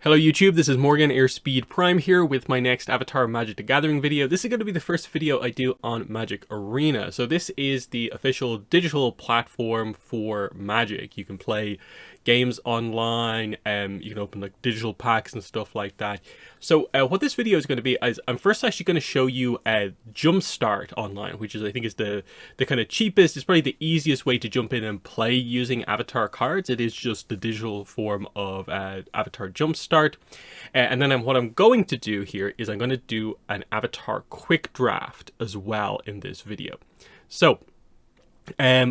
Hello YouTube, this is Morgan Airspeed Prime here with my next Avatar Magic the Gathering video. This is going to be the first video I do on Magic Arena. So this is the official digital platform for Magic. You can play games online, you can open like digital packs and stuff like that. So what this video is going to be is I'm first actually going to show you Jumpstart online, which is I think is the kind of cheapest, it's probably the easiest way to jump in and play using Avatar cards. It is just the digital form of Avatar Jumpstart. And then what I'm going to do here is I'm going to do an Avatar quick draft as well in this video. So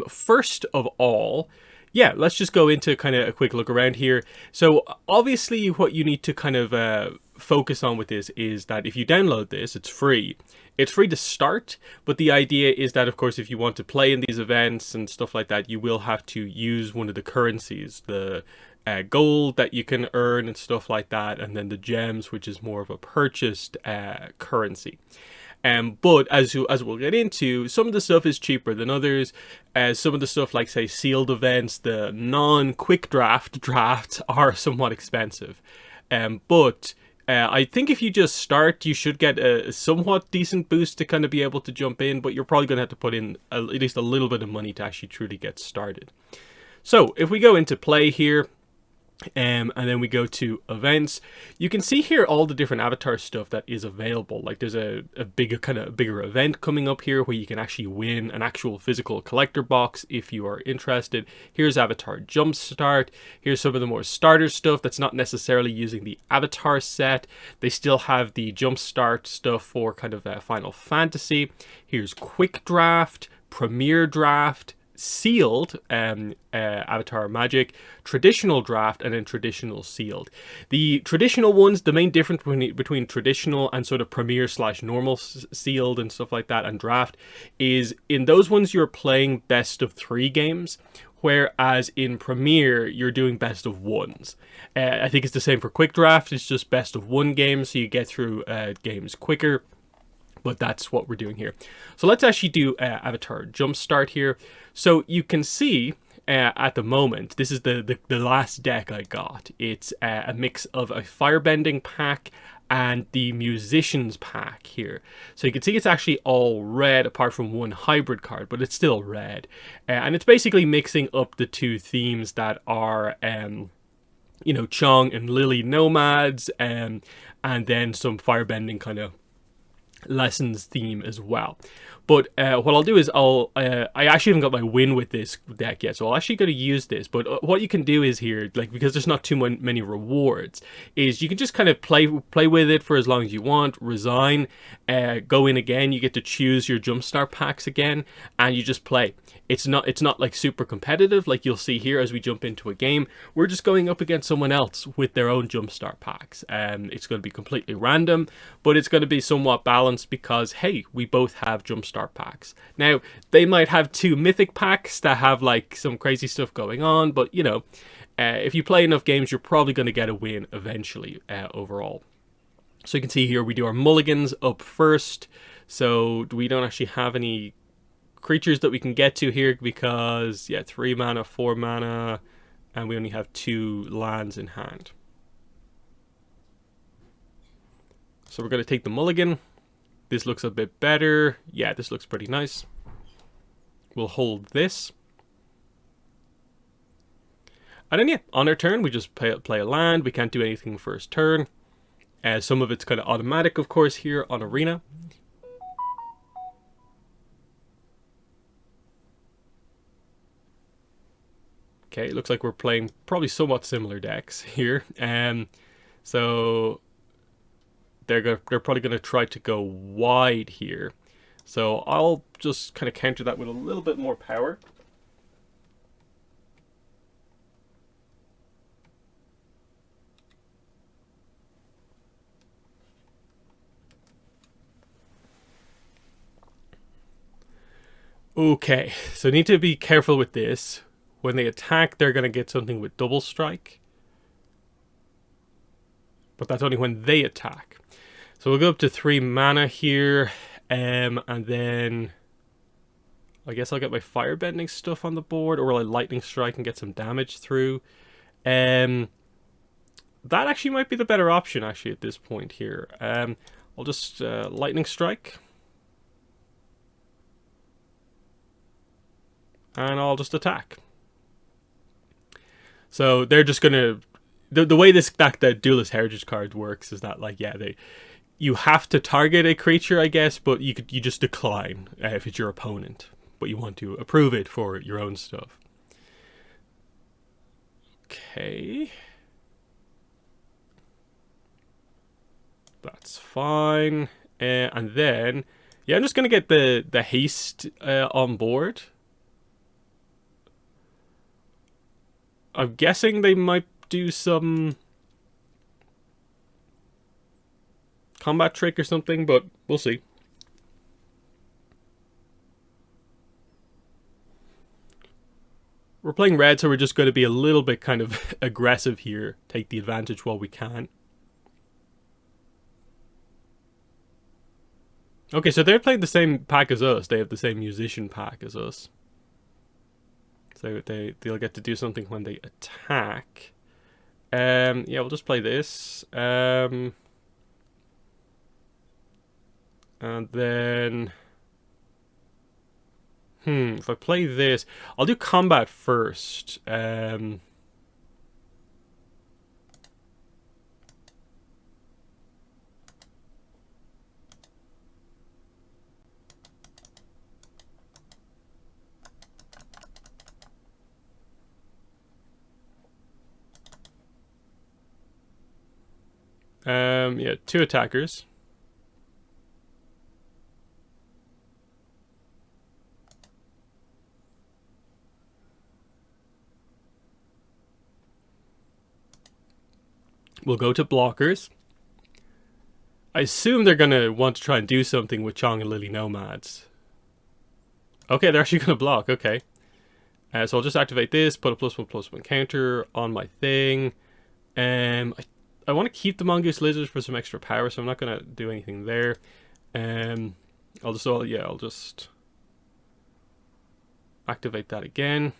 first of all, yeah, let's just go into kind of a quick look around here. So obviously what you need to kind of focus on with this is that if you download this, it's free. It's free to start, but the idea is that, of course, if you want to play in these events and stuff like that, you will have to use one of the currencies, the gold that you can earn and stuff like that, and then the gems, which is more of a purchased currency. But as we'll get into, some of the stuff is cheaper than others. Some of the stuff like, say, sealed events, the non-quick drafts are somewhat expensive. But I think if you just start, you should get a somewhat decent boost to kind of be able to jump in, but you're probably going to have to put in at least a little bit of money to actually truly get started. So if we go into play here, and then we go to events, you can see here all the different avatar stuff that is available. Like there's a bigger event coming up here where you can actually win an actual physical collector box if you are interested. Here's Avatar Jumpstart. Here's some of the more starter stuff that's not necessarily using the avatar set. They still have the Jumpstart stuff for kind of Final Fantasy. Here's Quick Draft, Premier Draft, Sealed Avatar Magic, Traditional Draft, and then Traditional Sealed. The traditional ones, the main difference between traditional and sort of Premier / normal Sealed and stuff like that and Draft is in those ones you're playing best of 3 games, whereas in Premier you're doing best of 1s. I think it's the same for Quick Draft, it's just best of 1 game, so you get through games quicker. But that's what we're doing here. So let's actually do Avatar Jumpstart here. So you can see at the moment, this is the last deck I got. It's a mix of a Firebending pack and the Musicians pack here. So you can see it's actually all red apart from one hybrid card, but it's still red. And it's basically mixing up the 2 themes that are you know, Chong and Lily Nomads, and then some Firebending kind of lessons theme as well. But what I'll do is I actually haven't got my win with this deck yet, so I'll actually going to use this. But what you can do is here, like, because there's not too many rewards, is you can just kind of play with it for as long as you want, resign, go in again, you get to choose your Jumpstart packs again, and you just play. It's not like super competitive like you'll see here as we jump into a game. We're just going up against someone else with their own Jumpstart packs. It's going to be completely random, but it's going to be somewhat balanced because, hey, we both have Jumpstart packs. Now, they might have 2 mythic packs that have like some crazy stuff going on, but you know, if you play enough games, you're probably going to get a win eventually overall. So you can see here we do our mulligans up first. So we don't actually have any creatures that we can get to here because, yeah, 3 mana, 4 mana, and we only have 2 lands in hand. So we're going to take the mulligan. This looks a bit better. Yeah, this looks pretty nice. We'll hold this. And then, yeah, on our turn, we just play a land. We can't do anything first turn. Some of it's kind of automatic, of course, here on Arena. Okay, it looks like we're playing probably somewhat similar decks here. So they're probably going to try to go wide here. So I'll just kind of counter that with a little bit more power. Okay, so need to be careful with this. When they attack, they're going to get something with double strike. But that's only when they attack. So we'll go up to 3 mana here, and then I guess I'll get my Firebending stuff on the board, or will I Lightning Strike and get some damage through? that actually might be the better option actually at this point here. I'll just lightning strike. And I'll just attack. So they're just gonna, the way that Duelist Heritage card works is that, like, yeah, you have to target a creature, I guess, but you just decline if it's your opponent, but you want to approve it for your own stuff. Okay, that's fine. And then, yeah, I'm just gonna get the haste on board. I'm guessing they might do some combat trick or something, but we'll see. We're playing red, so we're just going to be a little bit kind of aggressive here. Take the advantage while we can. Okay, so they're playing the same pack as us. They have the same musician pack as us. So they'll get to do something when they attack. Yeah, we'll just play this. And then... if I play this... I'll do combat first. Yeah, 2 attackers. We'll go to blockers. I assume they're going to want to try and do something with Chong and Lily Nomads. Okay, they're actually going to block. Okay. So I'll just activate this, put a +1/+1 counter on my thing. I want to keep the Mongoose Lizards for some extra power, so I'm not going to do anything there. I'll just activate that again.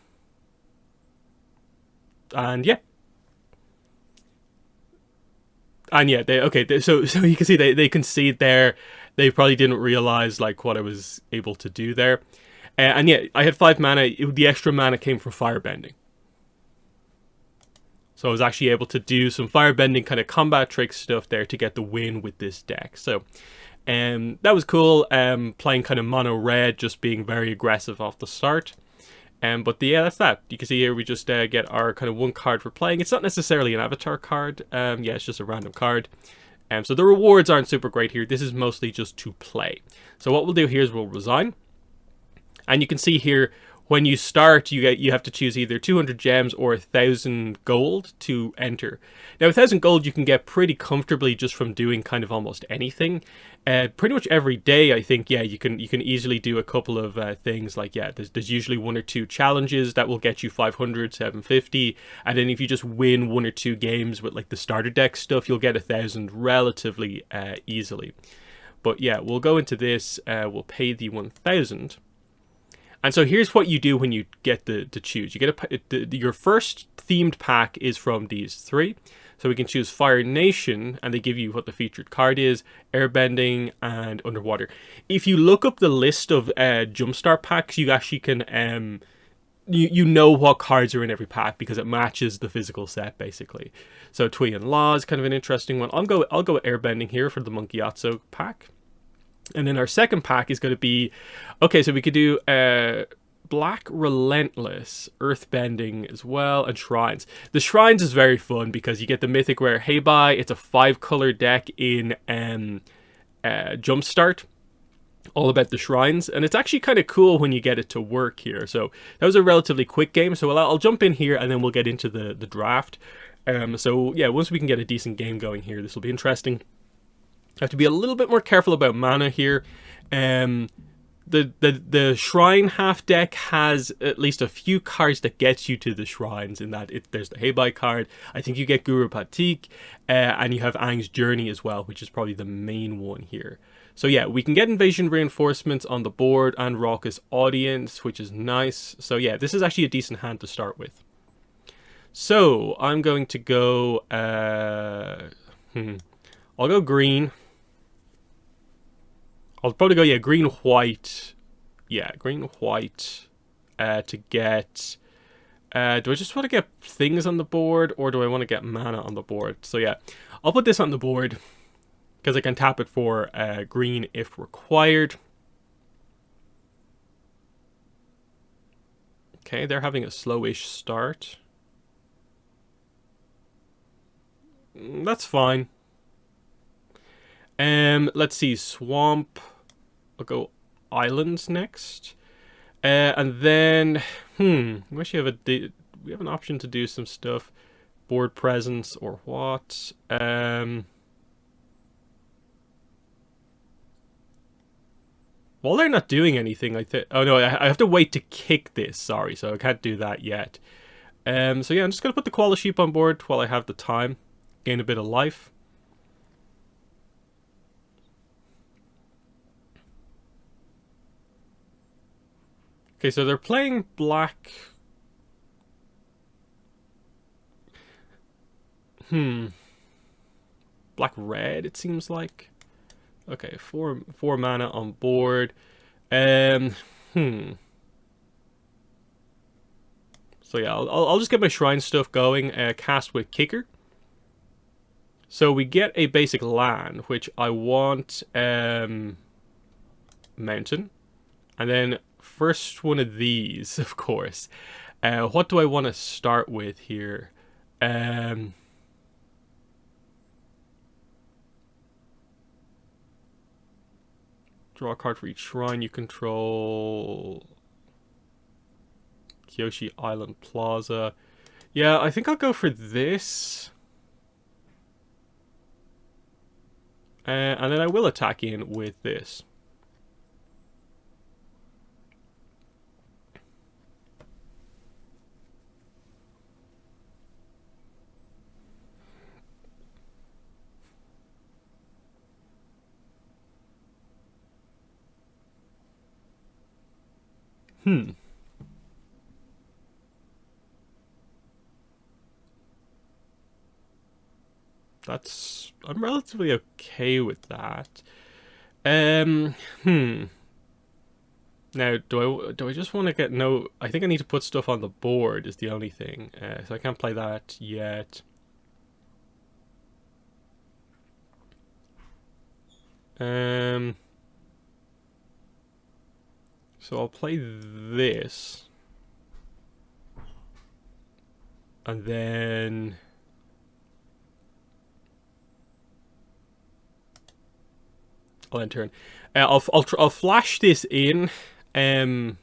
And yeah. And yeah, so you can see they concede there. They probably didn't realize like what I was able to do there. And yeah, I had 5 mana. The extra mana came from firebending. So I was actually able to do some firebending kind of combat trick stuff there to get the win with this deck. So that was cool. Playing kind of mono red, just being very aggressive off the start. But yeah, that's that. You can see here we just get our kind of 1 card for playing. It's not necessarily an avatar card. Yeah, it's just a random card. So the rewards aren't super great here. This is mostly just to play. So what we'll do here is we'll resign. And you can see here, when you start, you have to choose either 200 gems or 1,000 gold to enter. Now, 1,000 gold you can get pretty comfortably just from doing kind of almost anything. Pretty much every day, I think, yeah, you can easily do a couple of things like, yeah, there's usually 1 or 2 challenges that will get you 500, 750, and then if you just win 1 or 2 games with like the starter deck stuff, you'll get 1,000 relatively easily. But yeah, we'll go into this. We'll pay the 1,000. And so here's what you do when you get to choose. You get your first themed pack is from these 3. So we can choose Fire Nation, and they give you what the featured card is, Airbending, and Underwater. If you look up the list of Jumpstart packs, you actually can you know what cards are in every pack because it matches the physical set basically. So Twee and Law is kind of an interesting one. I'll go with Airbending here for the Monkey Yatso pack. And then our second pack is going to be, okay, so we could do Black Relentless, Earthbending as well, and Shrines. The Shrines is very fun because you get the Mythic Rare Heibai. It's a 5-color deck in Jumpstart, all about the Shrines. And it's actually kind of cool when you get it to work here. So that was a relatively quick game. So I'll jump in here and then we'll get into the draft. So yeah, once we can get a decent game going here, this will be interesting. I have to be a little bit more careful about mana here. The Shrine half deck has at least a few cards that gets you to the Shrines, in that there's the Heibai card. I think you get Guru Patik, and you have Aang's Journey as well, which is probably the main one here. So yeah, we can get Invasion Reinforcements on the board and Raucous Audience, which is nice. So yeah, this is actually a decent hand to start with. So I'm going to go. I'll go green. I'll probably go green white. Yeah, green white. To get. Do I just want to get things on the board, or do I want to get mana on the board? So yeah, I'll put this on the board because I can tap it for green if required. Okay, they're having a slowish start. That's fine. Let's see, swamp. I'll go islands next. And then, we actually have we have an option to do some stuff. Board presence or what? While they're not doing anything, I think. Oh no, I have to wait to kick this. Sorry, so I can't do that yet. So yeah, I'm just gonna put the koala sheep on board while I have the time. Gain a bit of life. Okay, so they're playing black. Black red, it seems like. Okay, four mana on board. So yeah, I'll just get my shrine stuff going. Cast with kicker. So we get a basic land, which I want mountain. And then first one of these, of course. What do I want to start with here? Draw a card for each shrine you control. Kyoshi Island Plaza. Yeah, I think I'll go for this. And then I will attack in with this. I'm relatively okay with that. Now, do I just want to get no? I think I need to put stuff on the board. Is the only thing. So I can't play that yet. So I'll play this, and then. I'll end turn. I'll flash this in later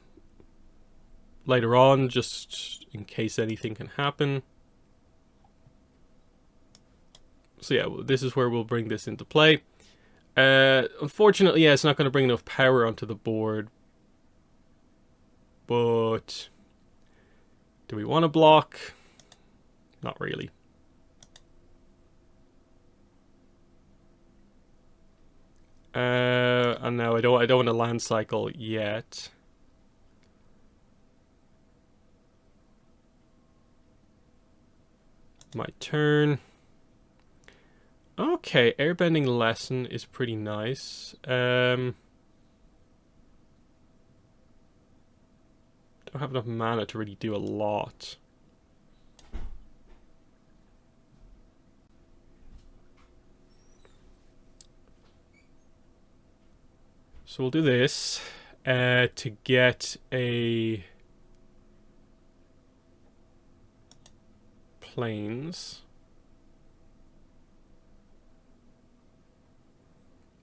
on, just in case anything can happen. So yeah, this is where we'll bring this into play. Unfortunately, yeah, it's not going to bring enough power onto the board. But do we want to block? Not really. And now I don't want to land cycle yet. My turn. Okay, airbending lesson is pretty nice. Don't have enough mana to really do a lot. So we'll do this to get a planes.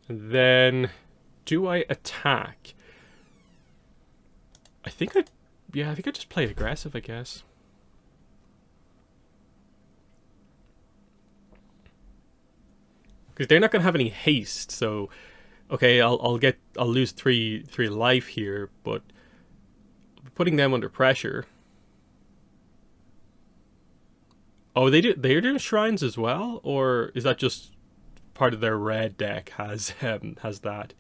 And then do I attack? I think I just play aggressive, I guess. Because they're not gonna have any haste, so okay, I'll lose three life here, but putting them under pressure. Oh, they're doing shrines as well, or is that just part of their red deck has that?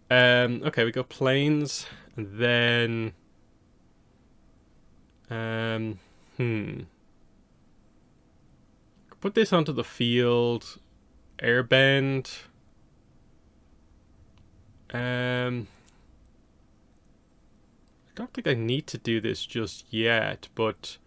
Okay, we go planes, and then Put this onto the field. Airbend. I don't think I need to do this just yet, but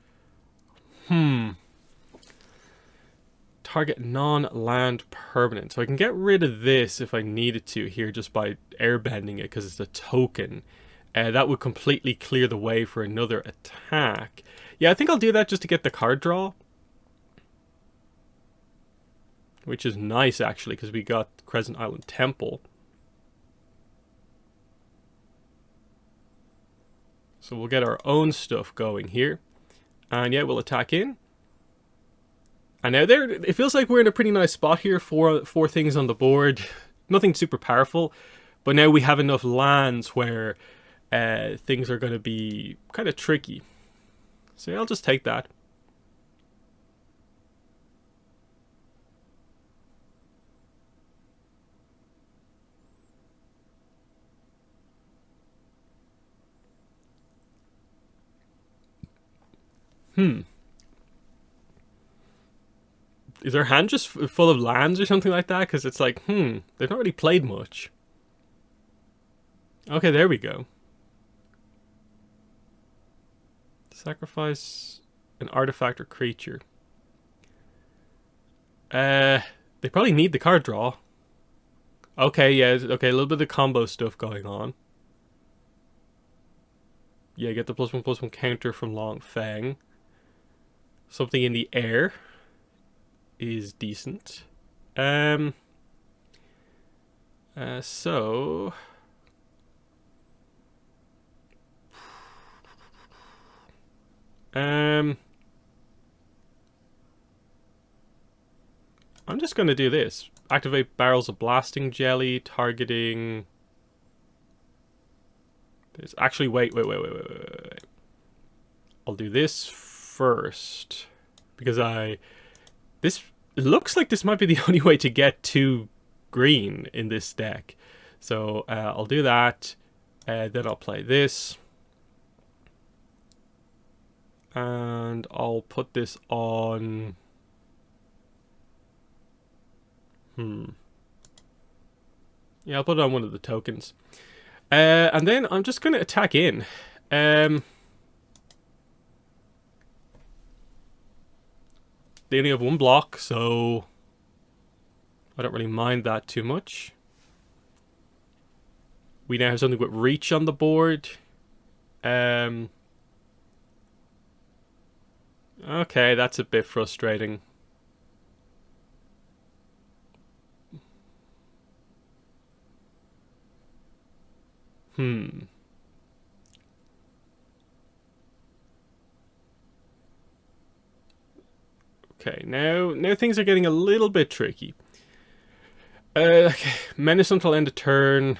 target non-land permanent. So I can get rid of this if I needed to here just by airbending it because it's a token. That would completely clear the way for another attack. Yeah, I think I'll do that just to get the card draw. Which is nice actually because we got Crescent Island Temple. So we'll get our own stuff going here. And yeah, we'll attack in. And now there, it feels like we're in a pretty nice spot here. Four things on the board. Nothing super powerful. But now we have enough lands where things are going to be kind of tricky. So yeah, I'll just take that. Is their hand just full of lands or something like that? Because it's like, they've not really played much. Okay, there we go. Sacrifice an artifact or creature. They probably need the card draw. Okay, yeah, okay, a little bit of combo stuff going on. Yeah, get the +1/+1 counter from Long Fang. Something in the air is decent. So I'm just going to do this. Activate Barrels of Blasting Jelly, targeting this. Actually, wait. I'll do this first because this looks like this might be the only way to get to green in this deck. So I'll do that. Then I'll play this. And I'll put this on... Yeah, I'll put it on one of the tokens. And then I'm just going to attack in. They only have one block, so I don't really mind that too much. We now have something with reach on the board. Okay, that's a bit frustrating. Okay, now things are getting a little bit tricky. Okay, menace until end of turn.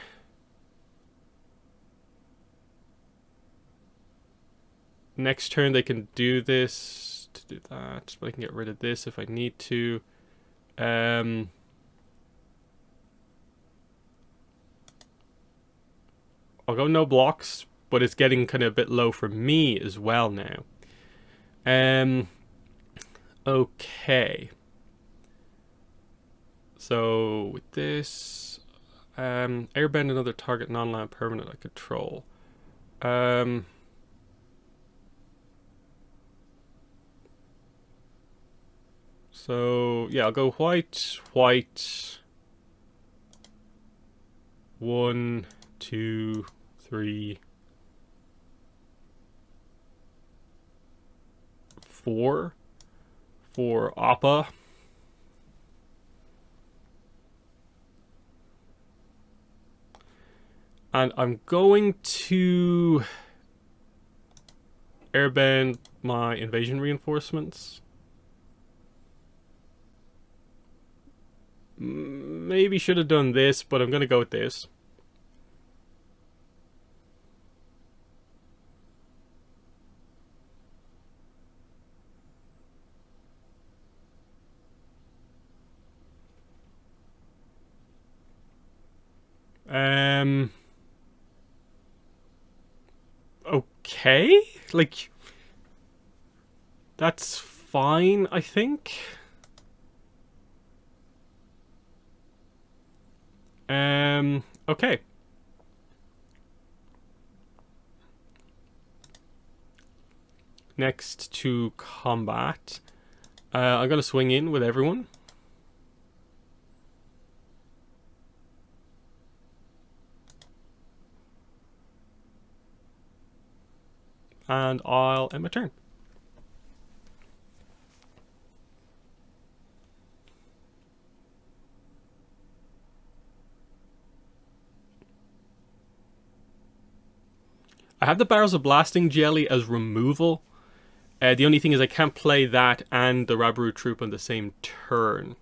Next turn they can do this to do that, but I can get rid of this if I need to. I'll go no blocks, but it's getting kind of a bit low for me as well now. Okay. So with this, airbend another target non-land permanent I control. So yeah, I'll go white. 1, 2, 3, 4 for Appa. And I'm going to airbend my invasion reinforcements. Maybe should have done this, but I'm going to go with this. Okay, like, that's fine, I think. Okay. Next to combat. I'm going to swing in with everyone. And I'll end my turn. I have the Barrels of Blasting Jelly as removal. The only thing is I can't play that and the Rabaru Troop on the same turn.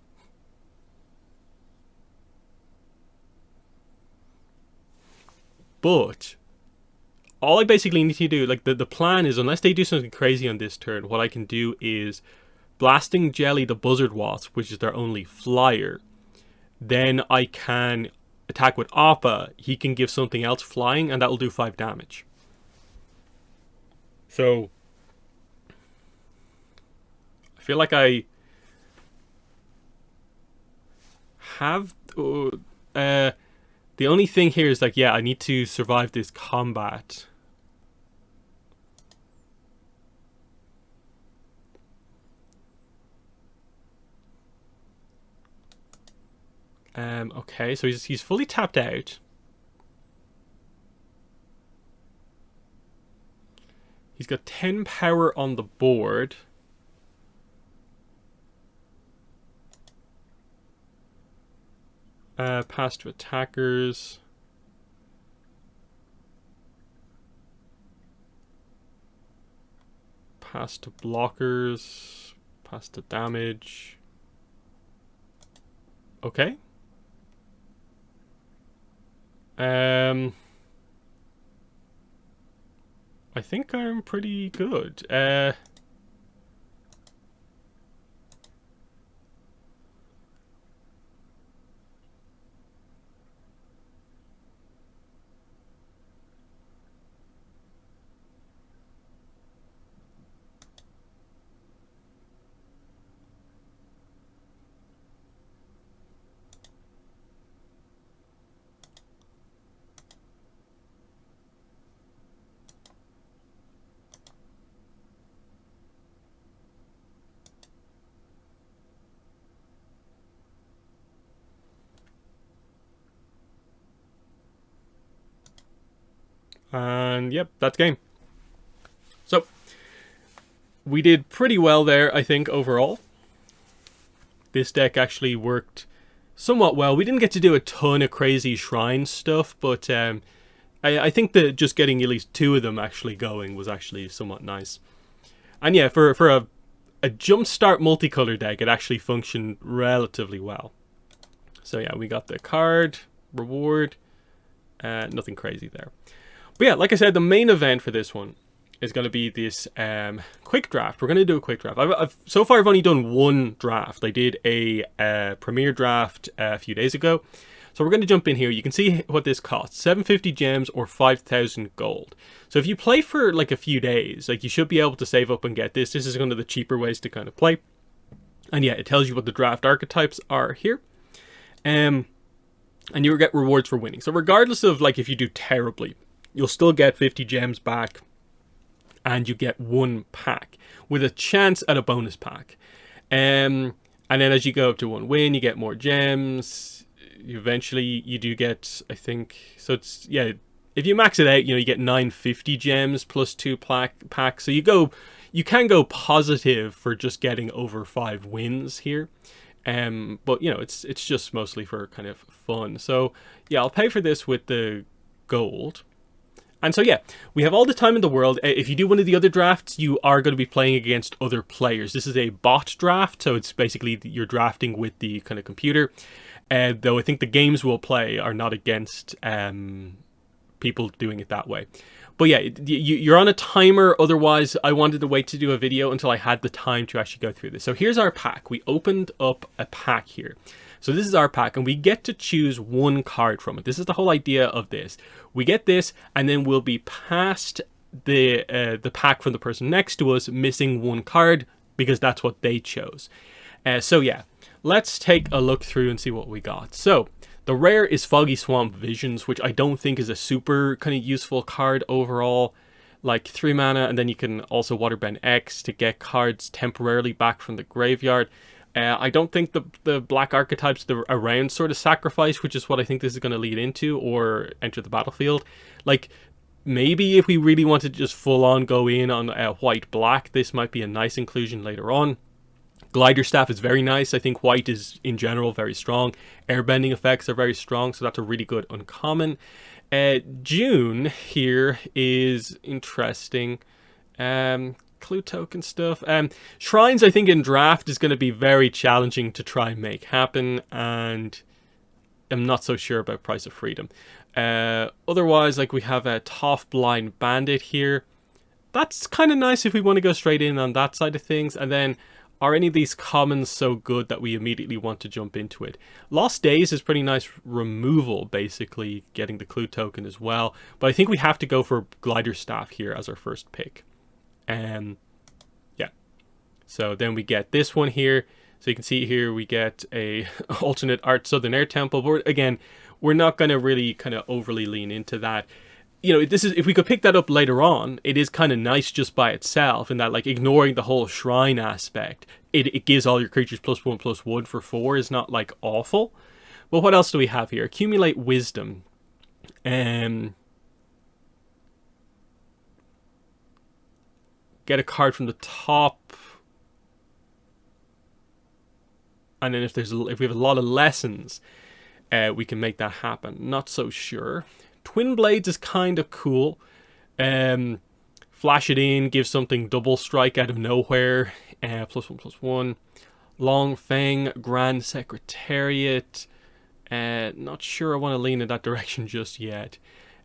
But all I basically need to do, like the plan is, unless they do something crazy on this turn, what I can do is Blasting Jelly the Buzzard Wasp, which is their only flyer. Then I can attack with Appa. He can give something else flying, and that will do 5 damage. So I feel like I have... the only thing here is like, yeah, I need to survive this combat. Okay, so he's fully tapped out. He's got 10 power on the board. Pass to attackers. Pass to blockers. Pass to damage. Okay. I think I'm pretty good. And yep, that's game. So we did pretty well there, I think, overall. This deck actually worked somewhat well. We didn't get to do a ton of crazy shrine stuff, but I think that just getting at least 2 of them actually going was actually somewhat nice. And yeah, for a Jumpstart multicolor deck, it actually functioned relatively well. So yeah, we got the card, reward, nothing crazy there. But yeah, like I said, the main event for this one is going to be this quick draft. We're going to do a quick draft. So far, I've only done 1 draft. I did a premiere draft a few days ago. So we're going to jump in here. You can see what this costs. 750 gems or 5,000 gold. So if you play for like a few days, like you should be able to save up and get this. This is one of the cheaper ways to kind of play. And yeah, it tells you what the draft archetypes are here. And you'll get rewards for winning. So regardless of like if you do terribly, you'll still get 50 gems back, and you get 1 pack with a chance at a bonus pack. And then as you go up to 1 win, you get more gems. Eventually, you do get, I think, so it's, yeah, if you max it out, you know, you get 950 gems plus 2 packs. So you can go positive for just getting over 5 wins here. But, you know, it's just mostly for kind of fun. So, yeah, I'll pay for this with the gold. And so, yeah, we have all the time in the world. If you do one of the other drafts, you are going to be playing against other players. This is a bot draft, so it's basically you're drafting with the kind of computer. Though I think the games we'll play are not against people doing it that way. But yeah, you're on a timer. Otherwise, I wanted to wait to do a video until I had the time to actually go through this. So here's our pack. We opened up a pack here. So this is our pack, and we get to choose 1 card from it. This is the whole idea of this. We get this, and then we'll be passed the pack from the person next to us, missing 1 card, because that's what they chose. So yeah, let's take a look through and see what we got. So the The rare is Foggy Swamp Visions, which I don't think is a super kind of useful card overall. Like 3 mana, and then you can also Waterbend X to get cards temporarily back from the graveyard. I don't think the black archetypes are around sort of sacrifice, which is what I think this is going to lead into, or enter the battlefield. Like, maybe if we really want to just full on go in on white-black, this might be a nice inclusion later on. Glider Staff is very nice. I think white is, in general, very strong. Airbending effects are very strong, so that's a really good uncommon. June here is interesting. Clue token stuff. Shrines, I think, in draft is going to be very challenging to try and make happen, and I'm not so sure about Price of Freedom. Otherwise, like, we have a Tough Blind Bandit here. That's kind of nice if we want to go straight in on that side of things. And then, are any of these commons so good that we immediately want to jump into it? Lost Days is pretty nice removal, basically, getting the clue token as well. But I think we have to go for Glider Staff here as our first pick. Yeah. So then we get this one here. So you can see here we get a alternate art Southern Air Temple. But again, we're not going to really kind of overly lean into that. You know, this is, if we could pick that up later on, it is kind of nice just by itself, in that, like, ignoring the whole shrine aspect, it gives all your creatures +1/+1 for 4 is not, like, awful. But what else do we have here? Accumulate Wisdom. Get a card from the top. And then if we have a lot of lessons, we can make that happen. Not so sure. Twin Blades is kind of cool. Flash it in, give something double strike out of nowhere. +1/+1. Long Fang, Grand Secretariat. Not sure I want to lean in that direction just yet.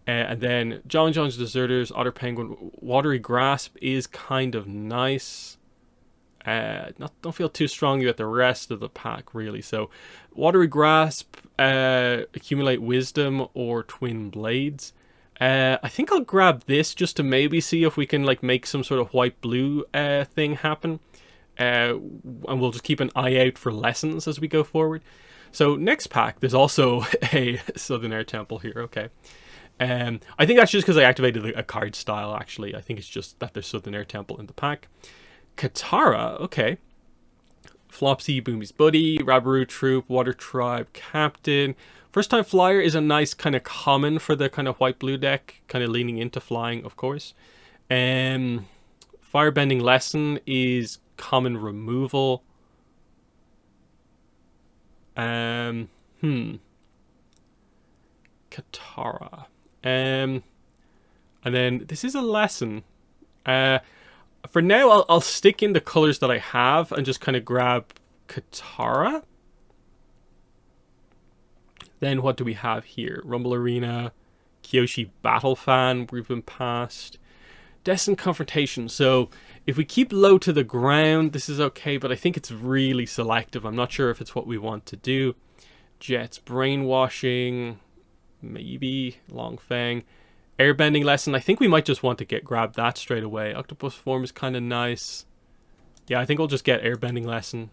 And then John John's Deserters, Otter Penguin. Watery Grasp is kind of nice. Don't feel too strongly about the rest of the pack, really. So, Watery Grasp, Accumulate Wisdom, or Twin Blades. I think I'll grab this just to maybe see if we can, like, make some sort of white-blue thing happen. And we'll just keep an eye out for lessons as we go forward. So, next pack, there's also a Southern Air Temple here. Okay. I think that's just because I activated a card style, actually. I think it's just that there's Southern Air Temple in the pack. Katara, okay. Flopsy, Boomy's Buddy, Rabaroo Troop, Water Tribe Captain. First Time Flyer is a nice kind of common for the kind of white-blue deck, kind of leaning into flying, of course. Firebending Lesson is common removal. Katara. And then this is a lesson. For now, I'll stick in the colors that I have and just kind of grab Katara. Then what do we have here? Rumble Arena, Kyoshi Battle Fan, we've been past. Destined Confrontation. So if we keep low to the ground, this is okay, but I think it's really selective. I'm not sure if it's what we want to do. Jets Brainwashing, maybe. Long Fang. Airbending Lesson, I think we might just want to grab that straight away. Octopus Form is kind of nice. Yeah, I think we'll just get Airbending Lesson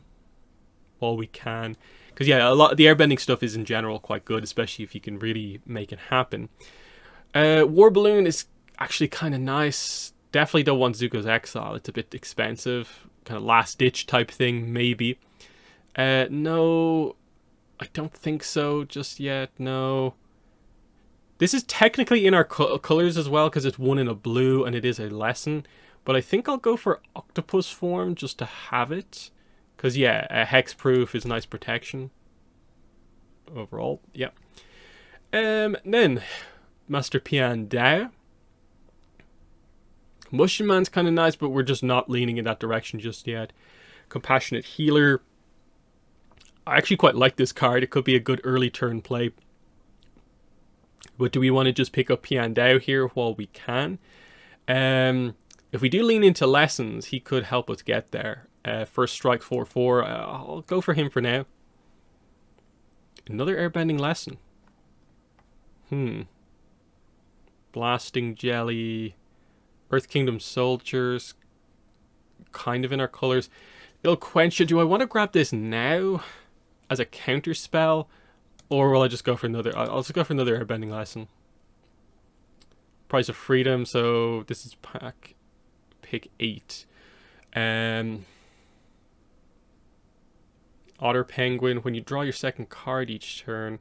while we can. Because, yeah, a lot of the airbending stuff is in general quite good, especially if you can really make it happen. War Balloon is actually kind of nice. Definitely don't want Zuko's Exile. It's a bit expensive. Kind of last-ditch type thing, maybe. No, I don't think so just yet, no. This is technically in our colors as well, because it's one in a blue and it is a lesson. But I think I'll go for Octopus Form just to have it. Because, yeah, Hexproof is nice protection. Overall, yeah. Then, Master Pian Dao. Combustion Man's kind of nice, but we're just not leaning in that direction just yet. Compassionate Healer. I actually quite like this card. It could be a good early turn play. But do we want to just pick up Pian Dao here while we can? If we do lean into lessons, he could help us get there. First strike 4/4. I'll go for him for now. Another airbending lesson. Blasting Jelly. Earth Kingdom Soldiers. Kind of in our colors. It'll quench it. Do I want to grab this now as a counter spell? Or will I just go for another... I'll just go for another airbending lesson. Price of Freedom, so this is pick 8. Otter Penguin, when you draw your second card each turn.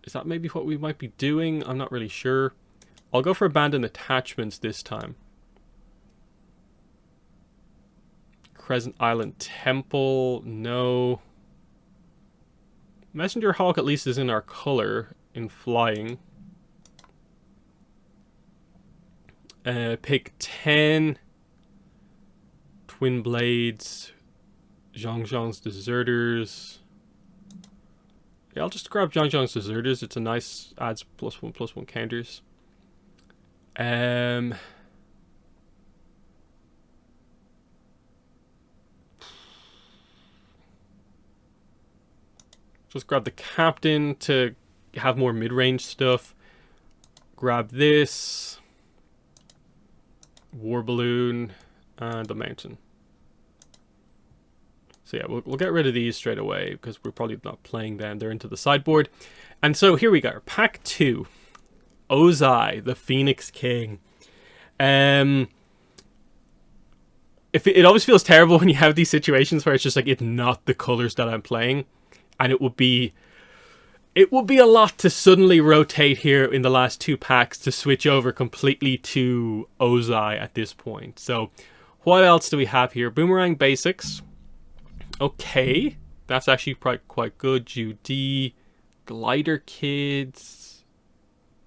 Is that maybe what we might be doing? I'm not really sure. I'll go for Abandoned Attachments this time. Crescent Island Temple, no. Messenger Hawk at least is in our color in flying. Pick 10. Twin Blades. Zhang's Deserters. Yeah, I'll just grab Zhang's Deserters. It's a nice, adds +1/+1 counters. Just grab the Captain to have more mid-range stuff. Grab this. War Balloon. And the Mountain. So yeah, we'll get rid of these straight away because we're probably not playing them. They're into the sideboard. And so here we go. Pack 2. Ozai, the Phoenix King. It always feels terrible when you have these situations where it's just like, it's not the colors that I'm playing. And it would be a lot to suddenly rotate here in the last 2 packs to switch over completely to Ozai at this point. So what else do we have here? Boomerang Basics. Okay, that's actually quite good. Judy, Glider Kids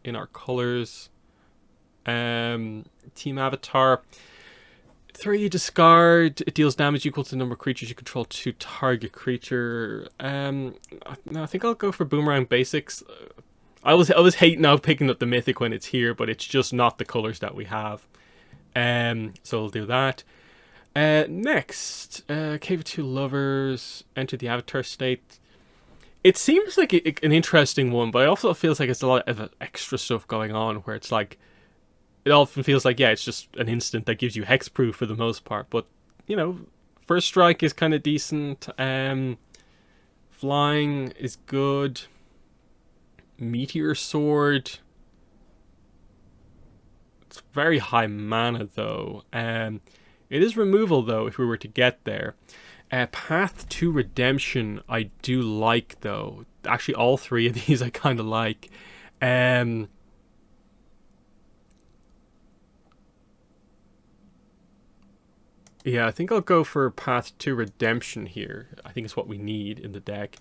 in our colors. Team Avatar. 3 discard. It deals damage equal to the number of creatures you control to target creature. No, I think I'll go for Boomerang Basics. I was hating out picking up the Mythic when it's here, but it's just not the colors that we have. So we'll do that. Next, Cave of Two Lovers, Enter the Avatar State. It seems like an interesting one, but it also feels like it's a lot of extra stuff going on where it's like, it often feels like, yeah, it's just an instant that gives you hexproof for the most part. But, you know, First Strike is kind of decent. Flying is good. Meteor Sword. It's very high mana, though. It is removal, though, if we were to get there. Path to Redemption, I do like, though. Actually, all 3 of these I kind of like. Yeah, I think I'll go for Path to Redemption here. I think it's what we need in the deck.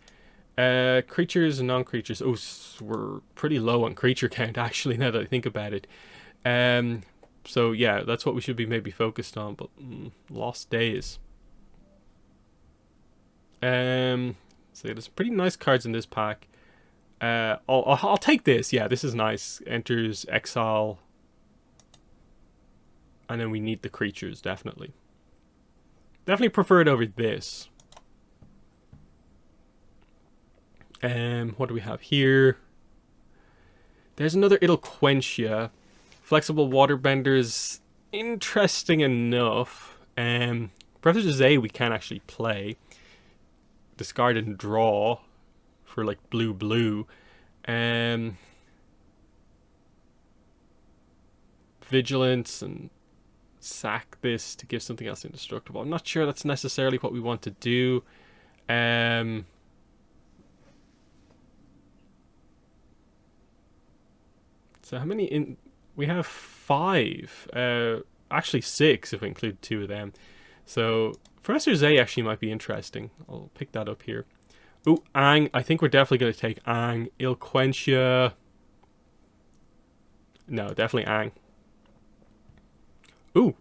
Creatures and non-creatures. Oh, we're pretty low on creature count, actually, now that I think about it. So, yeah, that's what we should be maybe focused on, but Lost Days. So, yeah, there's pretty nice cards in this pack. I'll take this. Yeah, this is nice. Enters Exile. And then we need the creatures, definitely. Definitely prefer it over this. What do we have here? There's another It'll Quench Ya. Flexible Waterbenders, interesting enough. Professor Zay we can actually play. Discard and draw for like blue. Vigilance and sack this to give something else indestructible. I'm not sure that's necessarily what we want to do. So how many in... We have 5. Actually 6 if we include 2 of them. So Professor Zay actually might be interesting. I'll pick that up here. Ooh, Ang. I think we're definitely going to take Ang. It'll Quench Ya. No, definitely Ang. Ooh.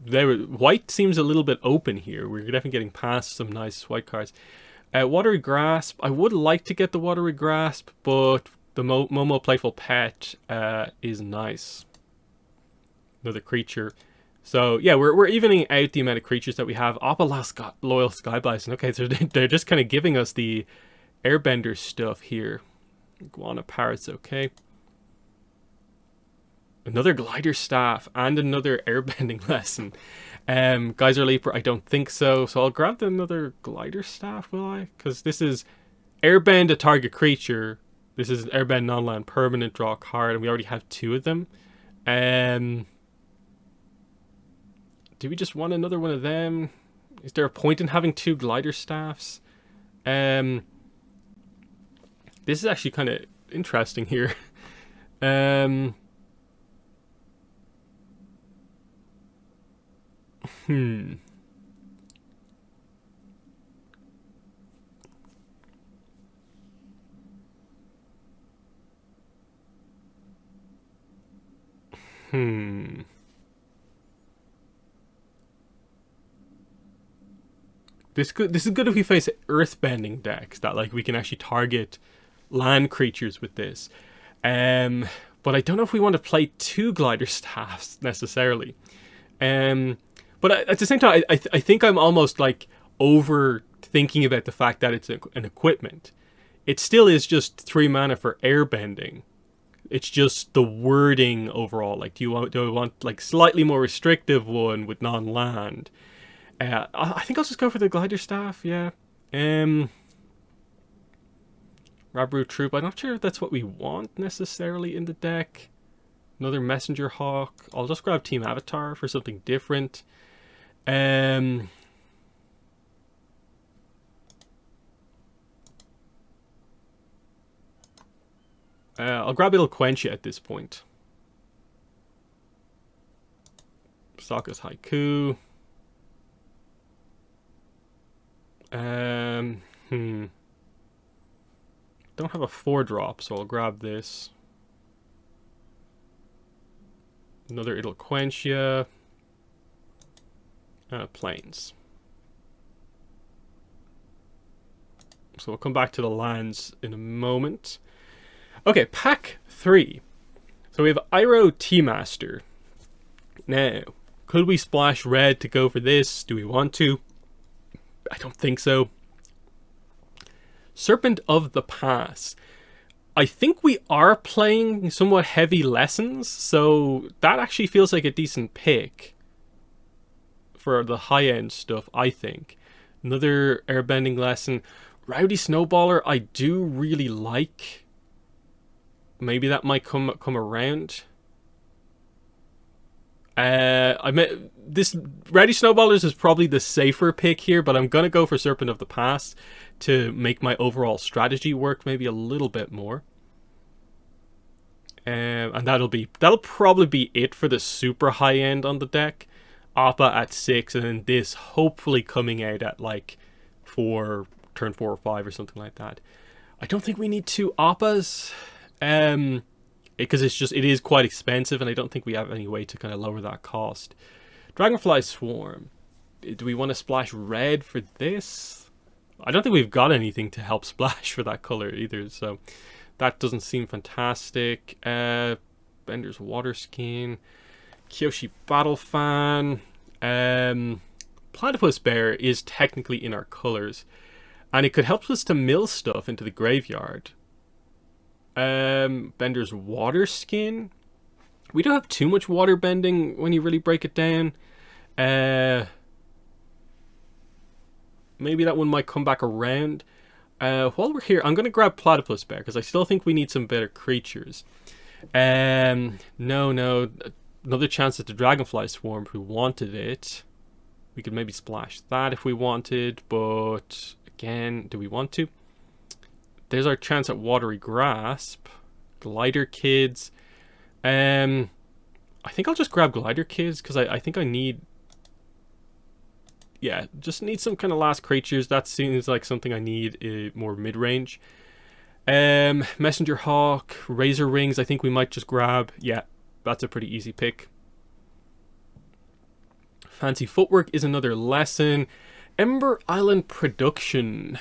White seems a little bit open here. We're definitely getting past some nice white cards. Watery Grasp. I would like to get the Watery Grasp, but the Momo Playful Pet is nice. Another creature. So yeah, we're evening out the amount of creatures that we have. Opala Loyal Sky Bison. Okay, so they're just kind of giving us the Airbender stuff here. Iguana Parrots, okay. Another Glider Staff and another Airbending lesson. Geyser Leaper, I don't think so. So I'll grab another Glider Staff, will I? Because this is Airbend a target creature, This is an Airbend non-land permanent, draw a card, and we already have 2 of them. Do we just want another one of them? Is there a point in having 2 glider staffs? This is actually kind of interesting here. Hmm. This is good if we face earthbending decks that like we can actually target land creatures with this. But I don't know if we want to play 2 glider staffs necessarily. But at the same time, I think I'm almost like overthinking about the fact that it's an equipment. It still is just 3 mana for airbending. It's just the wording overall. Like, do I want like slightly more restrictive one with non-land? I think I'll just go for the glider staff. Yeah. Rabru Troop. I'm not sure if that's what we want necessarily in the deck. Another Messenger Hawk. I'll just grab Team Avatar for something different. I'll grab Ilquentia at this point. Sokka's Haiku. Don't have a 4-drop, so I'll grab this. Another Ilquentia. Plains. So we'll come back to the lands in a moment. Okay, pack 3. So we have Iroh Tea-Master. Now, could we splash red to go for this? Do we want to? I don't think so. Serpent of the Pass. I think we are playing somewhat heavy lessons, so that actually feels like a decent pick for the high-end stuff, I think. Another airbending lesson. Rowdy Snowballer, I do really like. Maybe that might come around. This Rowdy Snowballers is probably the safer pick here, but I'm gonna go for Serpent of the Past to make my overall strategy work maybe a little bit more. And that'll probably be it for the super high end on the deck. Appa at 6, and then this hopefully coming out at like turn 4 or 5 or something like that. I don't think we need 2 Appas. Because it is quite expensive, and I don't think we have any way to kind of lower that cost. Dragonfly Swarm. Do we want to splash red for this? I don't think we've got anything to help splash for that color either, so that doesn't seem fantastic. Bender's Water Skin. Kyoshi Battle Fan. Platypus Bear is technically in our colors, and it could help us to mill stuff into the graveyard. Bender's Water Skin. We don't have too much water bending when you really break it down. Maybe that one might come back around. While we're here, I'm going to grab Platypus Bear, because I still think we need some better creatures. No. Another chance at the Dragonfly Swarm if we wanted it. We could maybe splash that if we wanted, but again, do we want to? There's our chance at Watery Grasp. Glider Kids. I think I'll just grab Glider Kids, because I think I need... Yeah, just need some kind of last creatures. That seems like something I need more mid-range. Messenger Hawk, Razor Rings, I think we might just grab. Yeah, that's a pretty easy pick. Fancy Footwork is another lesson. Ember Island Production.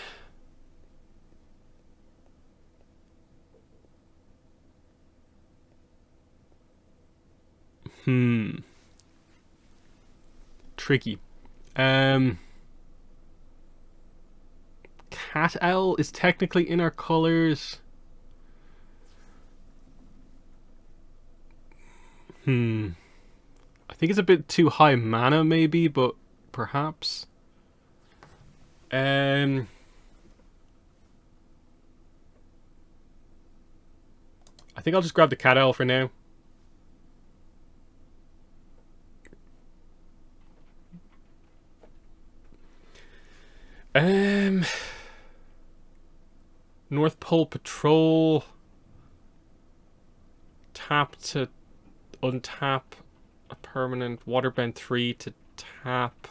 Tricky. Cat Owl is technically in our colors. I think it's a bit too high mana maybe, but perhaps. I think I'll just grab the cat owl for now. North Pole Patrol. Tap to untap a permanent. Waterbend 3 to tap.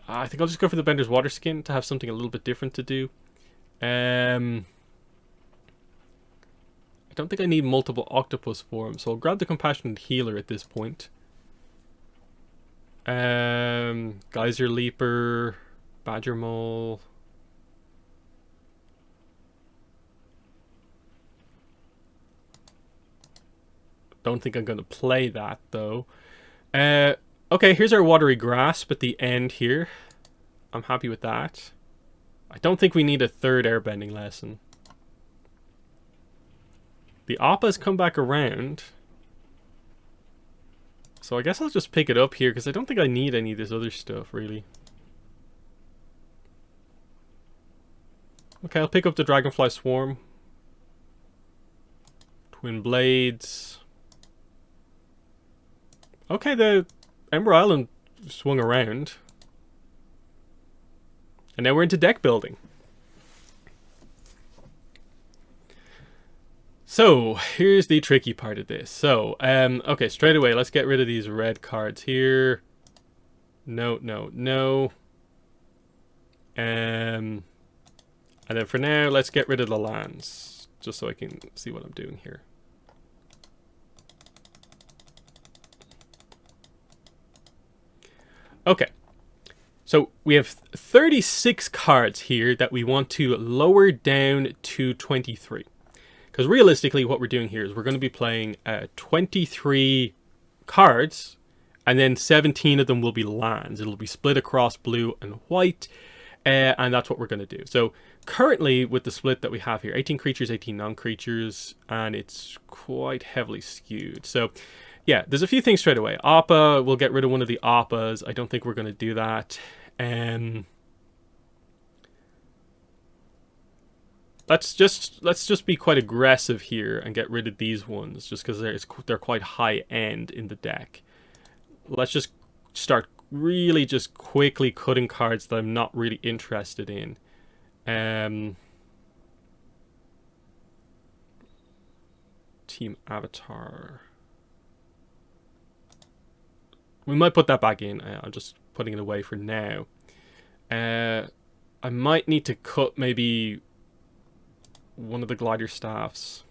I think I'll just go for the Bender's Water Skin to have something a little bit different to do. I don't think I need multiple octopus forms, so I'll grab the Compassionate Healer at this point. Geyser Leaper, Badger Mole. Don't think I'm going to play that, though. Okay, here's our Watery Grasp at the end here. I'm happy with that. I don't think we need a third airbending lesson. The Appa's come back around. So I guess I'll just pick it up here, because I don't think I need any of this other stuff, really. Okay, I'll pick up the Dragonfly Swarm. Twin Blades. Okay, the Ember Island swung around. And now we're into deck building. So, here's the tricky part of this. So, okay, straight away, let's get rid of these red cards here. No, no, no. And then for now, let's get rid of the lands. Just so I can see what I'm doing here. Okay. So we have 36 cards here that we want to lower down to 23. Because realistically, what we're doing here is we're going to be playing 23 cards, and then 17 of them will be lands. It'll be split across blue and white, and that's what we're going to do. So currently, with the split that we have here, 18 creatures, 18 non-creatures, and it's quite heavily skewed. So yeah, there's a few things straight away. Appa, we'll get rid of one of the Appas. I don't think we're going to do that. Let's just be quite aggressive here and get rid of these ones, just because they're quite high end in the deck. Let's just start really just quickly cutting cards that I'm not really interested in. Team Avatar. We might put that back in. I'm just putting it away for now. I might need to cut maybe one of the glider staffs.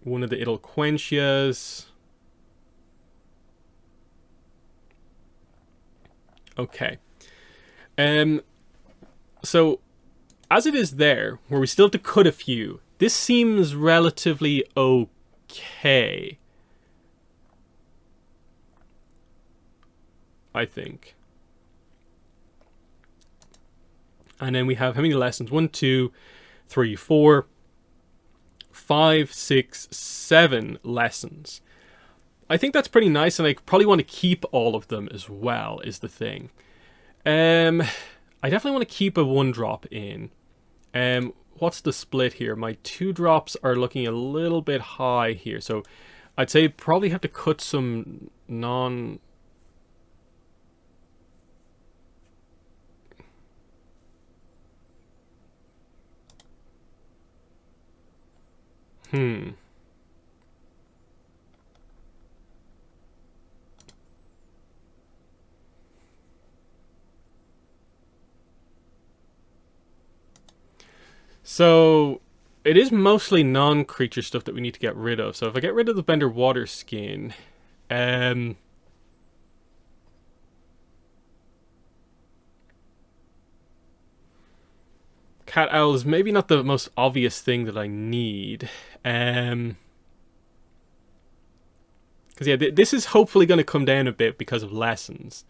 One of the Idolquenchias. Okay. So as it is there, where we still have to cut a few, this seems relatively okay, I think. And then we have how many lessons? 1, 2, 3, 4, 5, 6, 7 lessons. I think that's pretty nice, and I probably want to keep all of them as well, is the thing. I definitely want to keep a 1-drop in. What's the split here? My 2-drops are looking a little bit high here, so I'd say probably have to cut some non... So it is mostly non-creature stuff that we need to get rid of. So if I get rid of the Bender Water Skin, Cat Owl is maybe not the most obvious thing that I need. Because yeah, this is hopefully going to come down a bit because of lessons.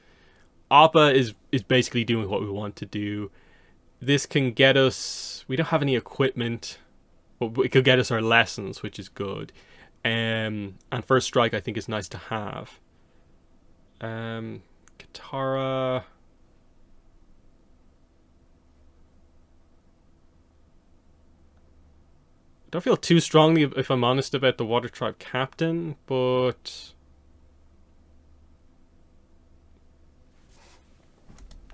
Appa is basically doing what we want to do. This can get us... We don't have any equipment. But it could get us our lessons, which is good. And first strike, I think, is nice to have. Katara. Don't feel too strongly, if I'm honest, about the Water Tribe Captain, but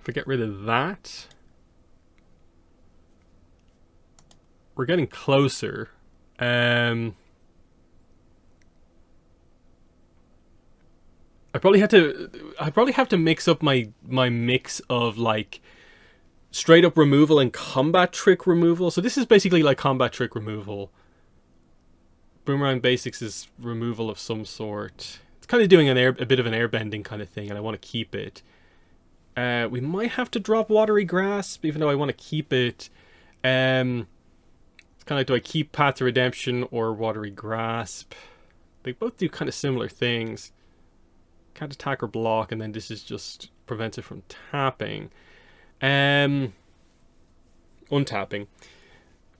if I get rid of that, we're getting closer. I probably have to mix up my mix of like straight up removal and combat trick removal. So this is basically like combat trick removal. Boomerang Basics is removal of some sort. It's kind of doing a bit of an airbending kind of thing, and I want to keep it. We might have to drop Watery Grasp, even though I want to keep it. It's kind of like, do I keep Path to Redemption or Watery Grasp? They both do kind of similar things. Can't attack or block, and then this is just prevents it from tapping. Untapping.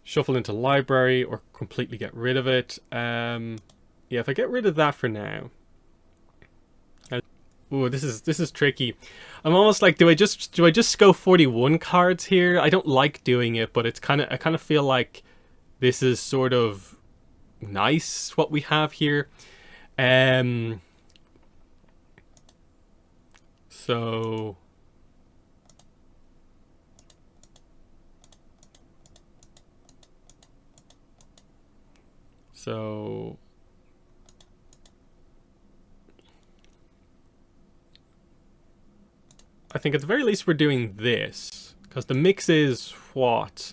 Shuffle into library or completely get rid of it. Yeah, if I get rid of that for now. Ooh, this is tricky. I'm almost like, do I just go 41 cards here? I don't like doing it, but it's I kind of feel like this is sort of nice what we have here. So I think at the very least we're doing this, because the mix is what?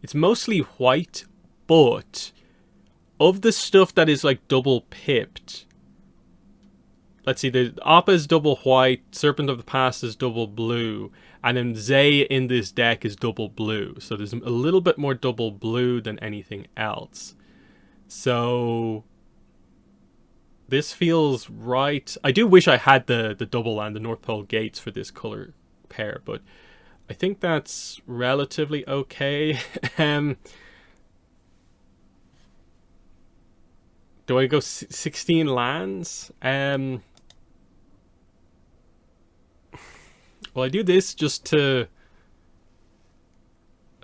It's mostly white, but of the stuff that is like double pipped, let's see, the Appa is double white, Serpent of the Past is double blue, and then Zay in this deck is double blue. So there's a little bit more double blue than anything else. So this feels right. I do wish I had the double and the North Pole Gates for this color pair, but I think that's relatively okay. Do I go 16 lands? Well, I do this just to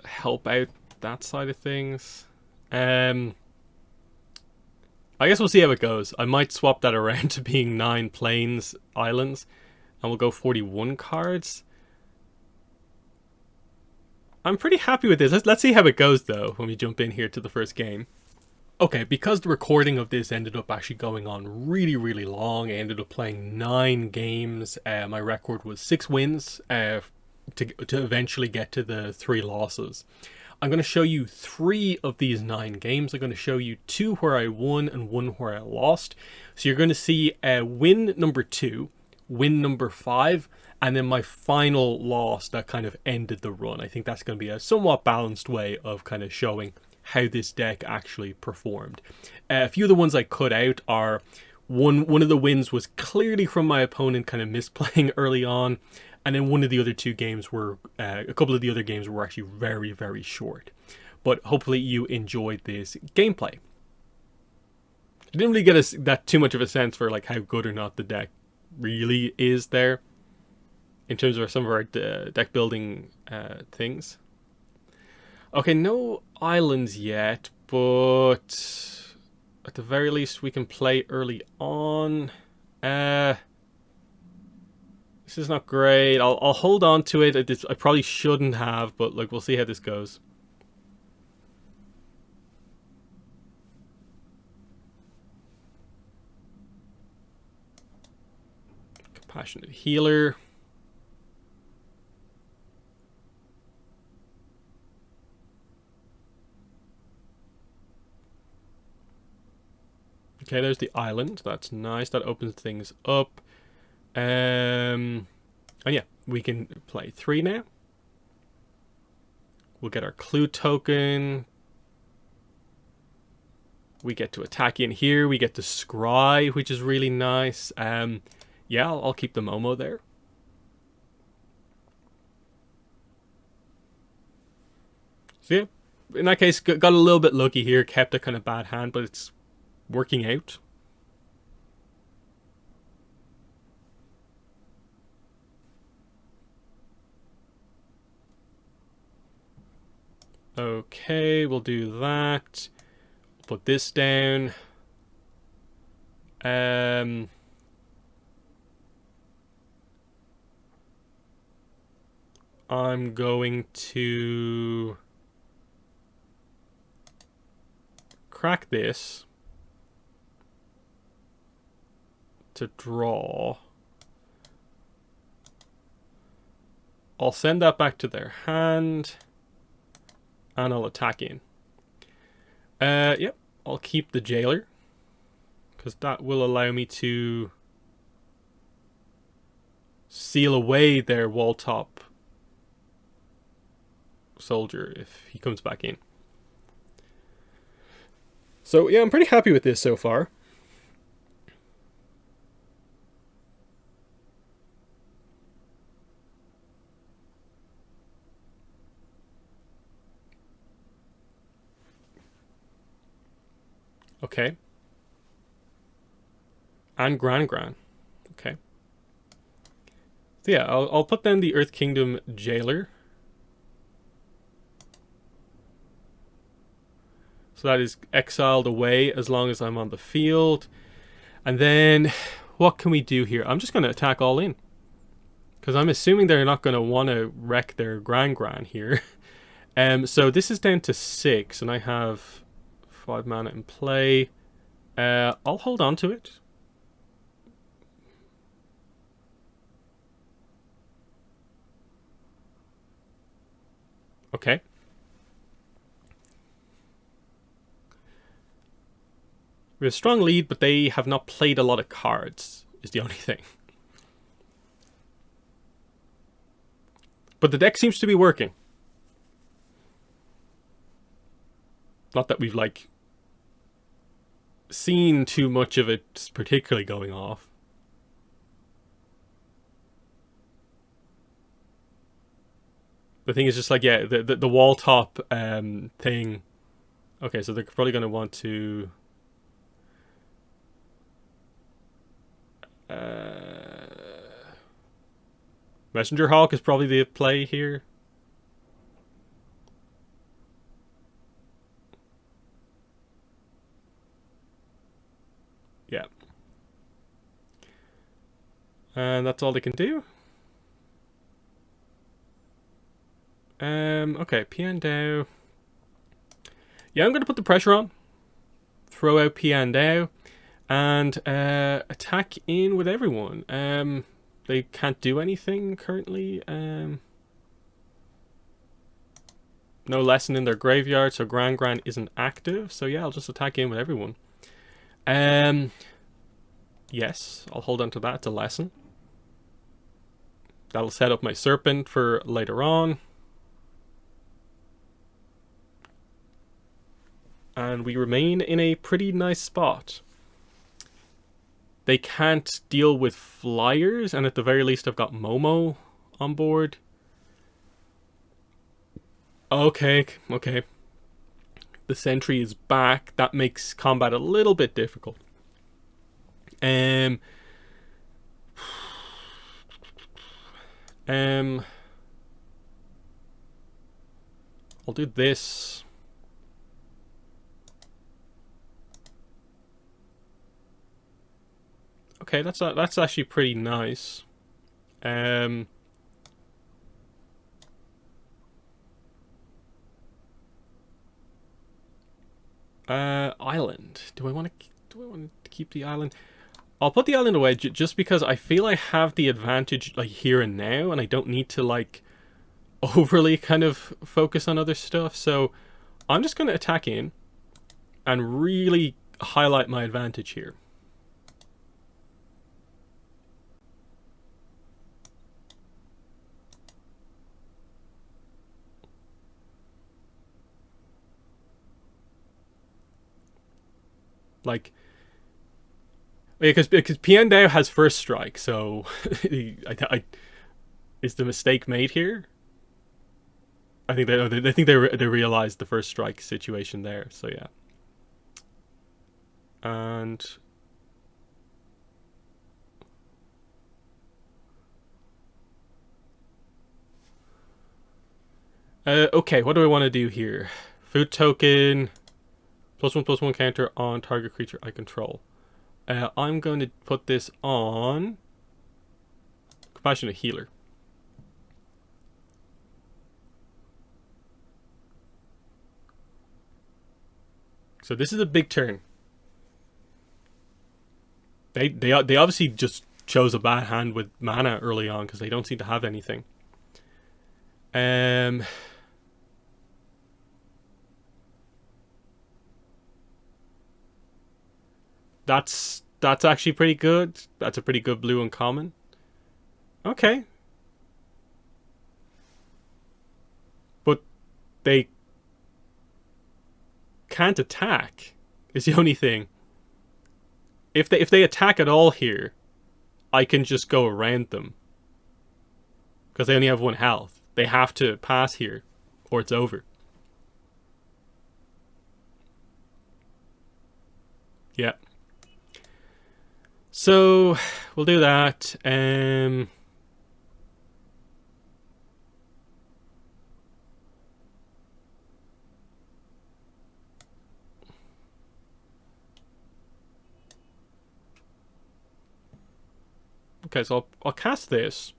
help out that side of things. I guess we'll see how it goes. I might swap that around to being 9 plains islands, and we'll go 41 cards. I'm pretty happy with this. Let's see how it goes, though, when we jump in here to the first game. Okay, because the recording of this ended up actually going on really, really long, I ended up playing 9 games. My record was 6 wins to eventually get to the 3 losses. I'm going to show you 3 of these 9 games. I'm going to show you 2 where I won and 1 where I lost. So you're going to see win number 2, win number 5, and then my final loss that kind of ended the run. I think that's going to be a somewhat balanced way of kind of showing how this deck actually performed. A few of the ones I cut out are one of the wins was clearly from my opponent kind of misplaying early on. And then one of the other 2 games were, a couple of the other games were actually very, very short. But hopefully you enjoyed this gameplay. I didn't really get that too much of a sense for like how good or not the deck really is there, in terms of some of our deck building things. Okay, no islands yet, but at the very least we can play early on. This is not great. I'll hold on to it. I probably shouldn't have, but like we'll see how this goes. Compassionate Healer. Okay, there's the island. That's nice. That opens things up. And yeah, we can play 3 now. We'll get our clue token. We get to attack in here. We get to scry, which is really nice. Yeah, I'll keep the Momo there. So yeah, in that case, got a little bit lucky here, kept a kind of bad hand, but it's working out. Okay, we'll do that. Put this down. I'm going to crack this to draw. I'll send that back to their hand, and I'll attack in. Yep, I'll keep the jailer, because that will allow me to seal away their wall top soldier if he comes back in. So yeah, I'm pretty happy with this so far. Okay. And Gran. Okay. So yeah, I'll put down the Earth Kingdom Jailer. So that is exiled away as long as I'm on the field. And then, what can we do here? I'm just going to attack all in, because I'm assuming they're not going to want to wreck their Gran here. So this is down to 6, and I have 5 mana in play. I'll hold on to it. Okay. We have a strong lead, but they have not played a lot of cards, is the only thing. But the deck seems to be working. Not that we've, like, seen too much of it particularly going off. The thing is just like, yeah, the wall top thing. Okay, so they're probably going to want to... Messenger Hawk is probably the play here. Yeah. And that's all they can do. Okay, Piandao. Yeah, I'm going to put the pressure on. Throw out Piandao. And attack in with everyone. They can't do anything currently. No lesson in their graveyard, so Gran isn't active. So yeah, I'll just attack in with everyone. Yes, I'll hold on to that. It's a lesson. That'll set up my Serpent for later on. And we remain in a pretty nice spot. They can't deal with flyers, and at the very least I've got Momo on board. Okay. The sentry is back. That makes combat a little bit difficult. I'll do this. Okay, that's actually pretty nice. Island. Do I want to keep the island? I'll put the island away just because I feel I have the advantage like here and now, and I don't need to like overly kind of focus on other stuff. So I'm just going to attack in and really highlight my advantage here. Like, because Piandao has first strike, so is the mistake made here? I think they realized the first strike situation there. So yeah. And okay, what do I want to do here? Food token, +1/+1 counter on target creature I control. I'm going to put this on Compassionate Healer. So this is a big turn. They obviously just chose a bad hand with mana early on because they don't seem to have anything. That's actually pretty good. That's a pretty good blue uncommon. Okay. But they can't attack is the only thing. If they attack at all here, I can just go around them. Because they only have 1 health. They have to pass here, or it's over. Yeah. So, we'll do that. Okay, so I'll cast this.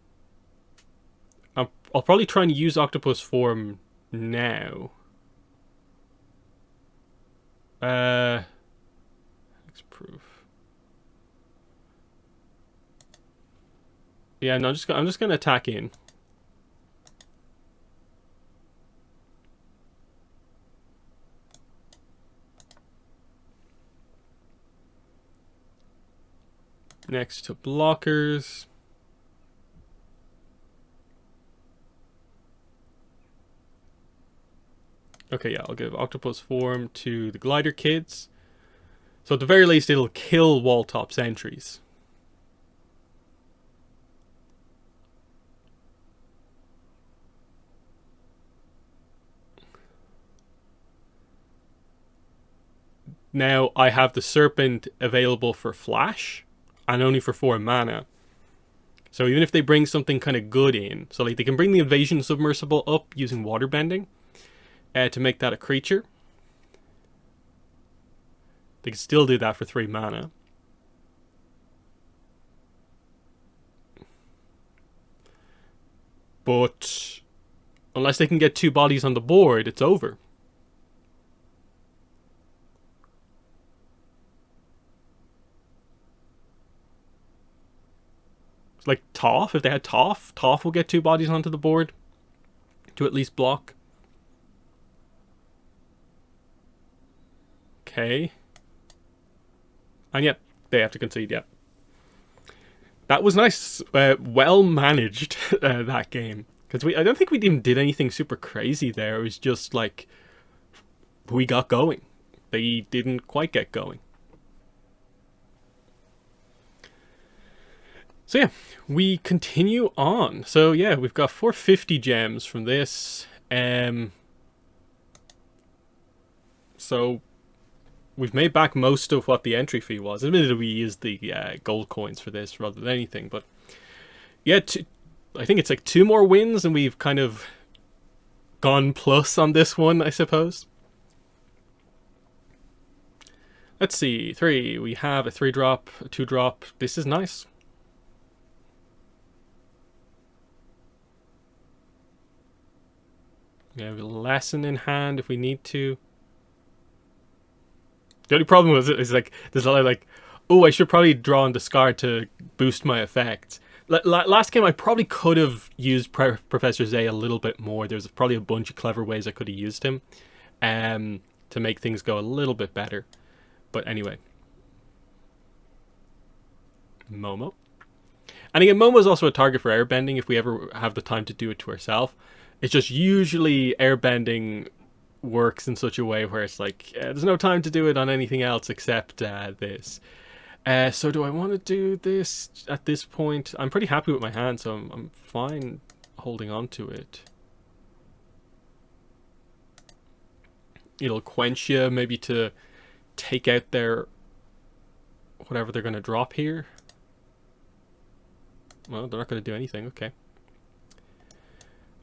I'll probably try and use Octopus form now. Hexproof. Yeah, no, I'm just gonna attack in. Next to blockers. Okay, yeah, I'll give Octopus form to the Glider Kids. So at the very least, it'll kill Walltop sentries. Now, I have the Serpent available for Flash, and only for 4 mana. So even if they bring something kind of good in, so like they can bring the Invasion Submersible up using Waterbending to make that a creature. They can still do that for 3 mana. But unless they can get 2 bodies on the board, it's over. It's like Toph, if they had Toph will get 2 bodies onto the board to at least block. Okay. And yet, they have to concede, yep. That was nice. Well managed, that game. Because I don't think we even did anything super crazy there. It was just like, we got going. They didn't quite get going. So yeah, we continue on. So yeah, we've got 450 gems from this. So we've made back most of what the entry fee was. Admittedly, we used the gold coins for this rather than anything. But yeah, I think it's like 2 more wins and we've kind of gone plus on this one, I suppose. Let's see, 3. We have a 3-drop, a 2-drop. This is nice. We have a lesson in hand if we need to. The only problem with it is like there's a lot of like, oh, I should probably draw and discard to boost my effects. Last game I probably could have used Professor Zay a little bit more. There's probably a bunch of clever ways I could have used him to make things go a little bit better. But anyway. Momo. And again, Momo is also a target for airbending if we ever have the time to do it to ourselves. It's just usually airbending works in such a way where it's like, there's no time to do it on anything else except this. So do I want to do this at this point? I'm pretty happy with my hand, so I'm fine holding on to it. it'll quench you, maybe to take out their whatever they're going to drop here. Well, they're not going to do anything. Okay.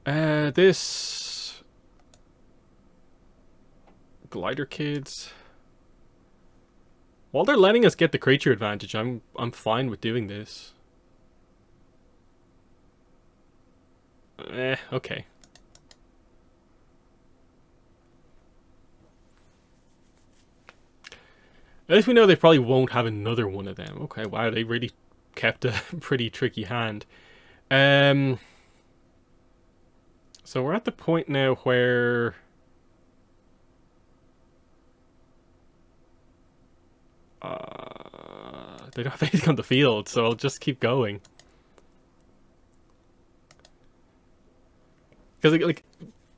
This glider kids. While they're letting us get the creature advantage, I'm fine with doing this. Okay. At least we know they probably won't have another one of them. Okay, wow, they really kept a pretty tricky hand. So we're at the point now where they don't have anything on the field, so I'll just keep going. Because like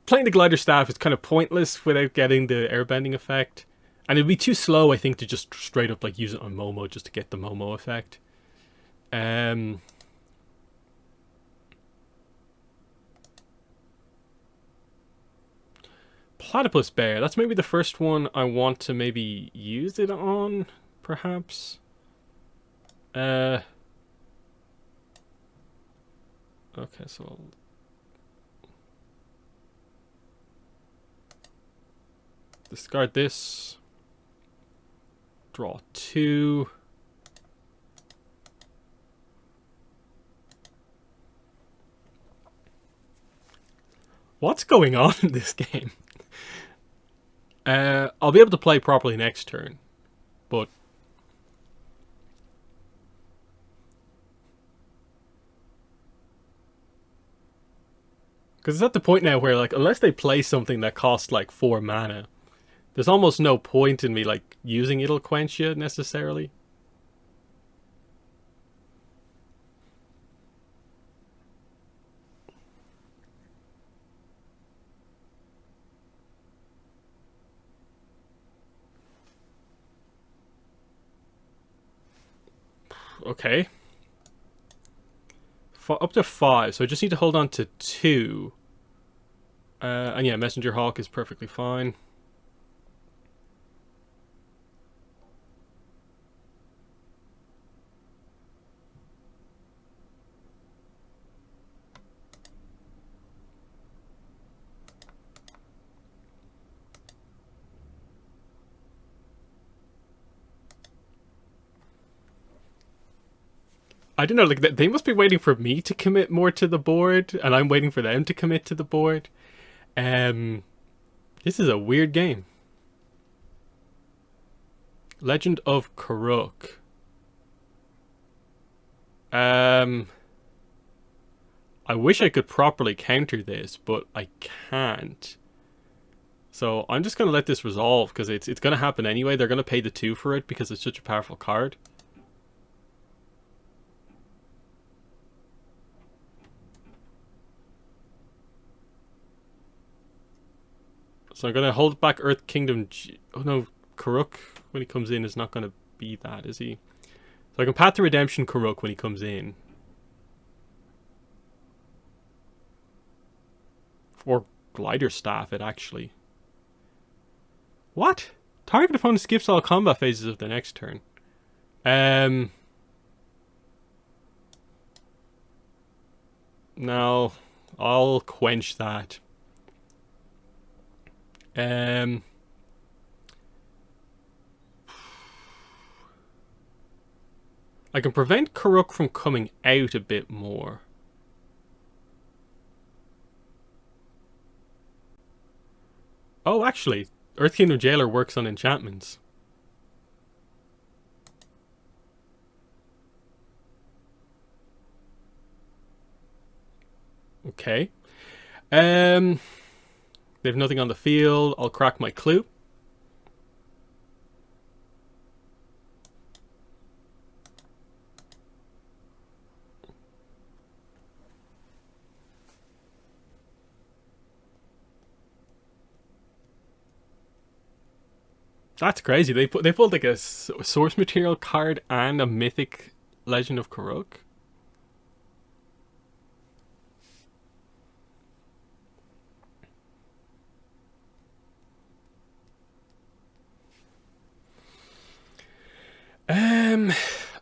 playing the glider staff is kind of pointless without getting the airbending effect. And it'd be too slow, I think, to just straight up like use it on Momo just to get the Momo effect. Platypus Bear. That's maybe the first one I want to maybe use it on, perhaps. Okay, so I'll discard this. Draw 2. What's going on in this game? I'll be able to play properly next turn, but because it's at the point now where, like, unless they play something that costs like 4 mana, there's almost no point in me like using It'll Quench You necessarily. Okay. Up to 5, so I just need to hold on to 2. And yeah, Messenger Hawk is perfectly fine. I don't know, like, they must be waiting for me to commit more to the board, and I'm waiting for them to commit to the board. This is a weird game. Legend of Karuk. I wish I could properly counter this, but I can't. So I'm just going to let this resolve, because it's going to happen anyway. They're going to pay the 2 for it, because it's such a powerful card. So I'm going to hold back Earth Kingdom. Oh no, Karuk, when he comes in, is not going to be that, is he? So I can Path to Redemption Karuk when he comes in. Or Glider Staff it, actually. What? Target opponent skips all combat phases of the next turn. No, I'll quench that. I can prevent Karuk from coming out a bit more. Oh, actually, Earth Kingdom Jailer works on enchantments. Okay. They have nothing on the field. I'll crack my clue. That's crazy. They pulled like a source material card and a mythic Legend of Karuk.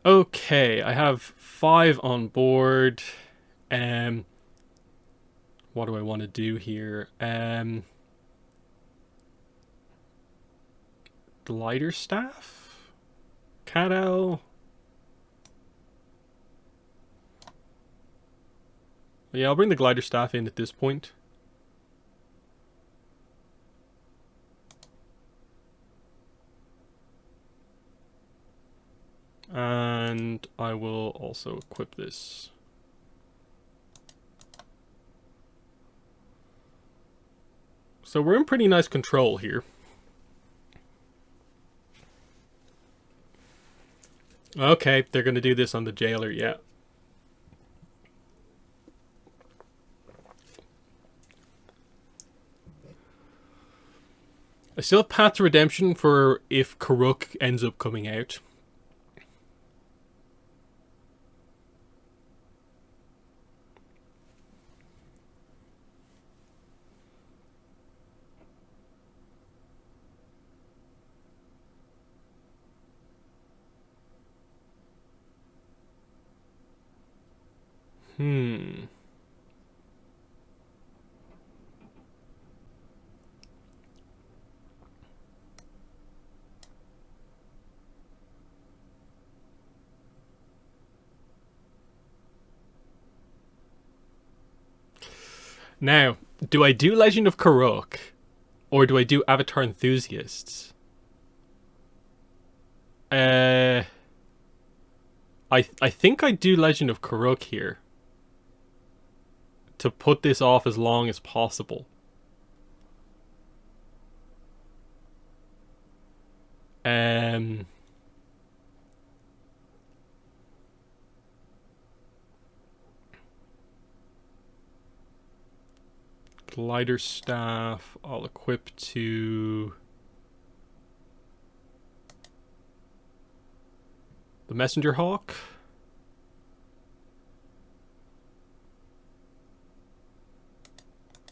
Okay, I have 5 on board. What do I want to do here? Glider staff? Cat owl? Yeah, I'll bring the glider staff in at this point. And I will also equip this. So we're in pretty nice control here. Okay, they're going to do this on the jailer, yeah. I still have Path to Redemption for if Karuk ends up coming out. Now, do I do Legend of Karuk? Or do I do Avatar Enthusiasts? I think I do Legend of Karuk here. To put this off as long as possible. Glider staff, I'll equip to the Messenger Hawk.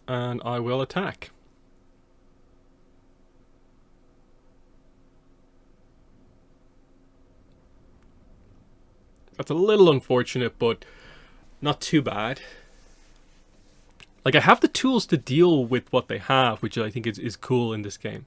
And I will attack. That's a little unfortunate, but not too bad. Like, I have the tools to deal with what they have, which I think is cool in this game.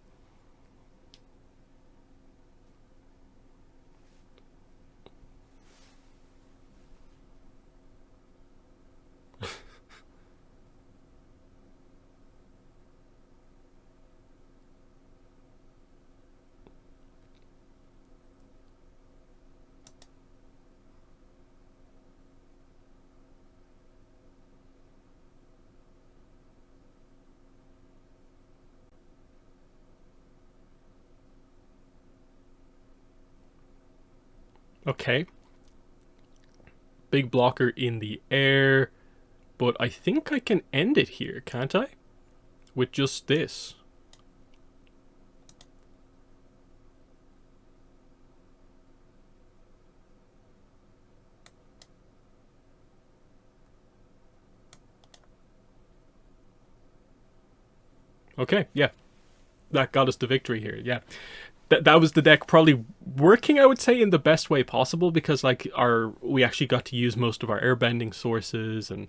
Okay. Big blocker in the air. But I think I can end it here, can't I? With just this. Okay, yeah. That got us the victory here, yeah. That was the deck probably working, I would say, in the best way possible, because like we actually got to use most of our airbending sources, and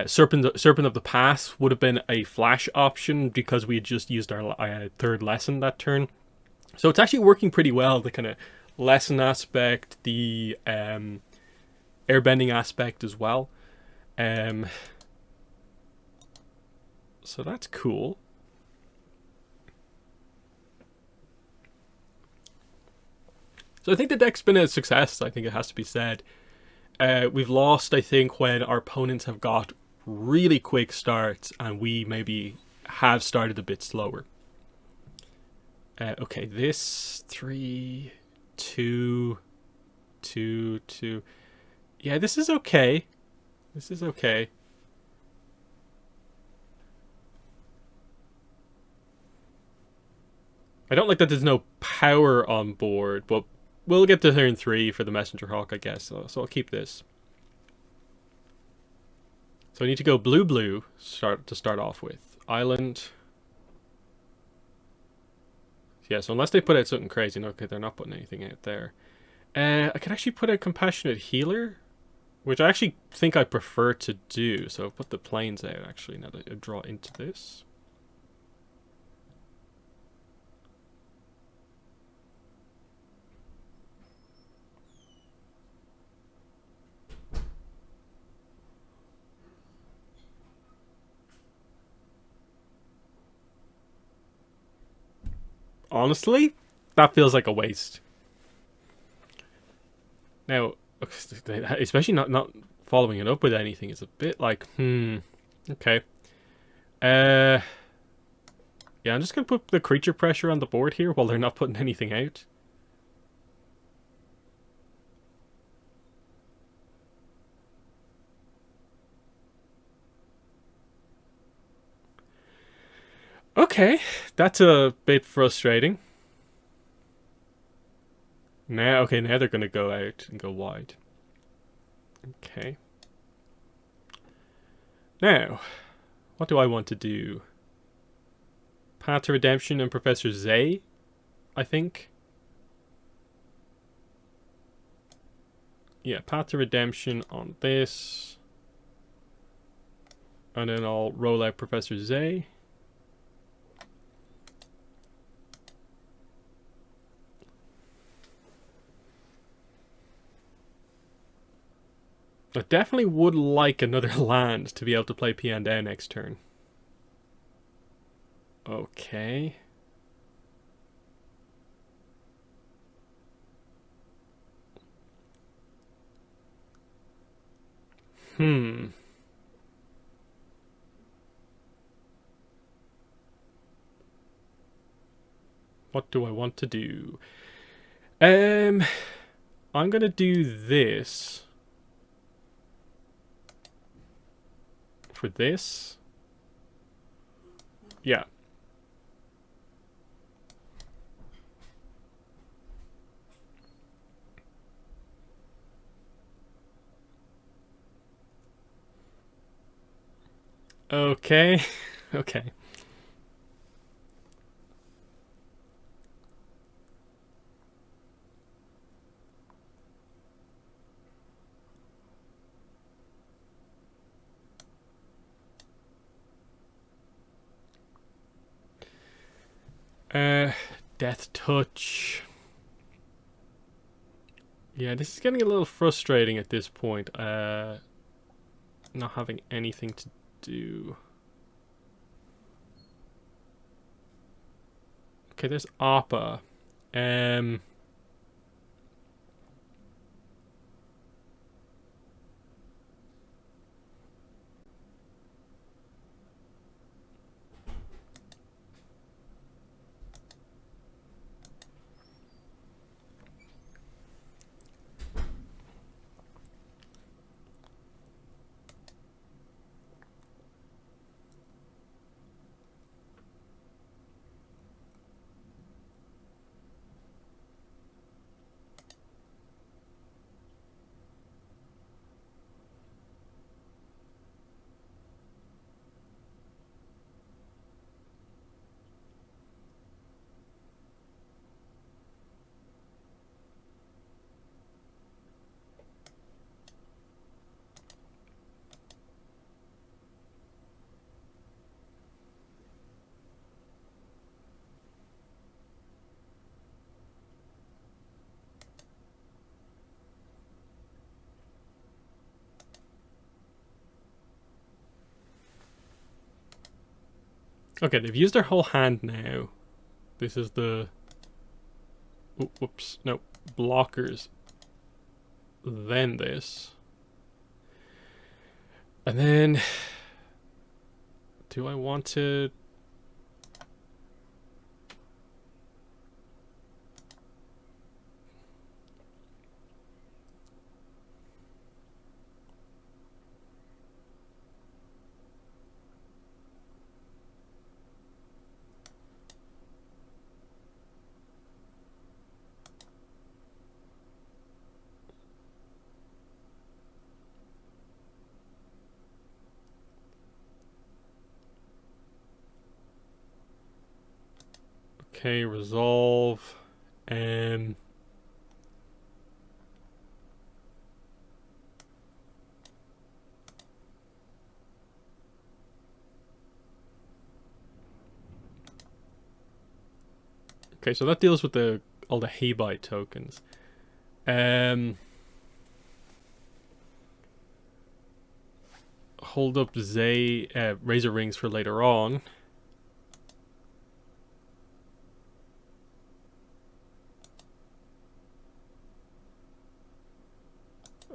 Serpent of the Pass would have been a flash option because we had just used our third lesson that turn. So it's actually working pretty well, the kind of lesson aspect, the airbending aspect as well. So that's cool. So I think the deck's been a success, I think it has to be said. We've lost, I think, when our opponents have got really quick starts and we maybe have started a bit slower. Okay, this 3, 2, 2, 2. Yeah, this is okay. This is okay. I don't like that there's no power on board, but we'll get to turn 3 for the Messenger Hawk, I guess. So I'll keep this. So I need to go blue to start off with. Island. Yeah, so unless they put out something crazy, no, okay, they're not putting anything out there. I can actually put a Compassionate Healer, which I actually think I prefer to do. So I'll put the planes out actually now that I draw into this. Honestly, that feels like a waste. Now, especially not following it up with anything is a bit like, okay. Yeah, I'm just gonna put the creature pressure on the board here while they're not putting anything out. Okay, that's a bit frustrating. Now they're gonna go out and go wide. Okay. Now, what do I want to do? Path to Redemption and Professor Zay, I think. Yeah, Path to Redemption on this. And then I'll roll out Professor Zay. I definitely would like another land to be able to play Piandao next turn. Okay. What do I want to do? I'm gonna do this. For this? Yeah. Okay. Okay. Death Touch. Yeah, this is getting a little frustrating at this point. Not having anything to do. Okay, there's Appa. Okay, they've used their whole hand now. This is the... Oh, whoops. No. Blockers. Then this. And then... Do I want to... Okay, resolve. Okay, so that deals with all the Heibai tokens. Hold up Razor Rings for later on.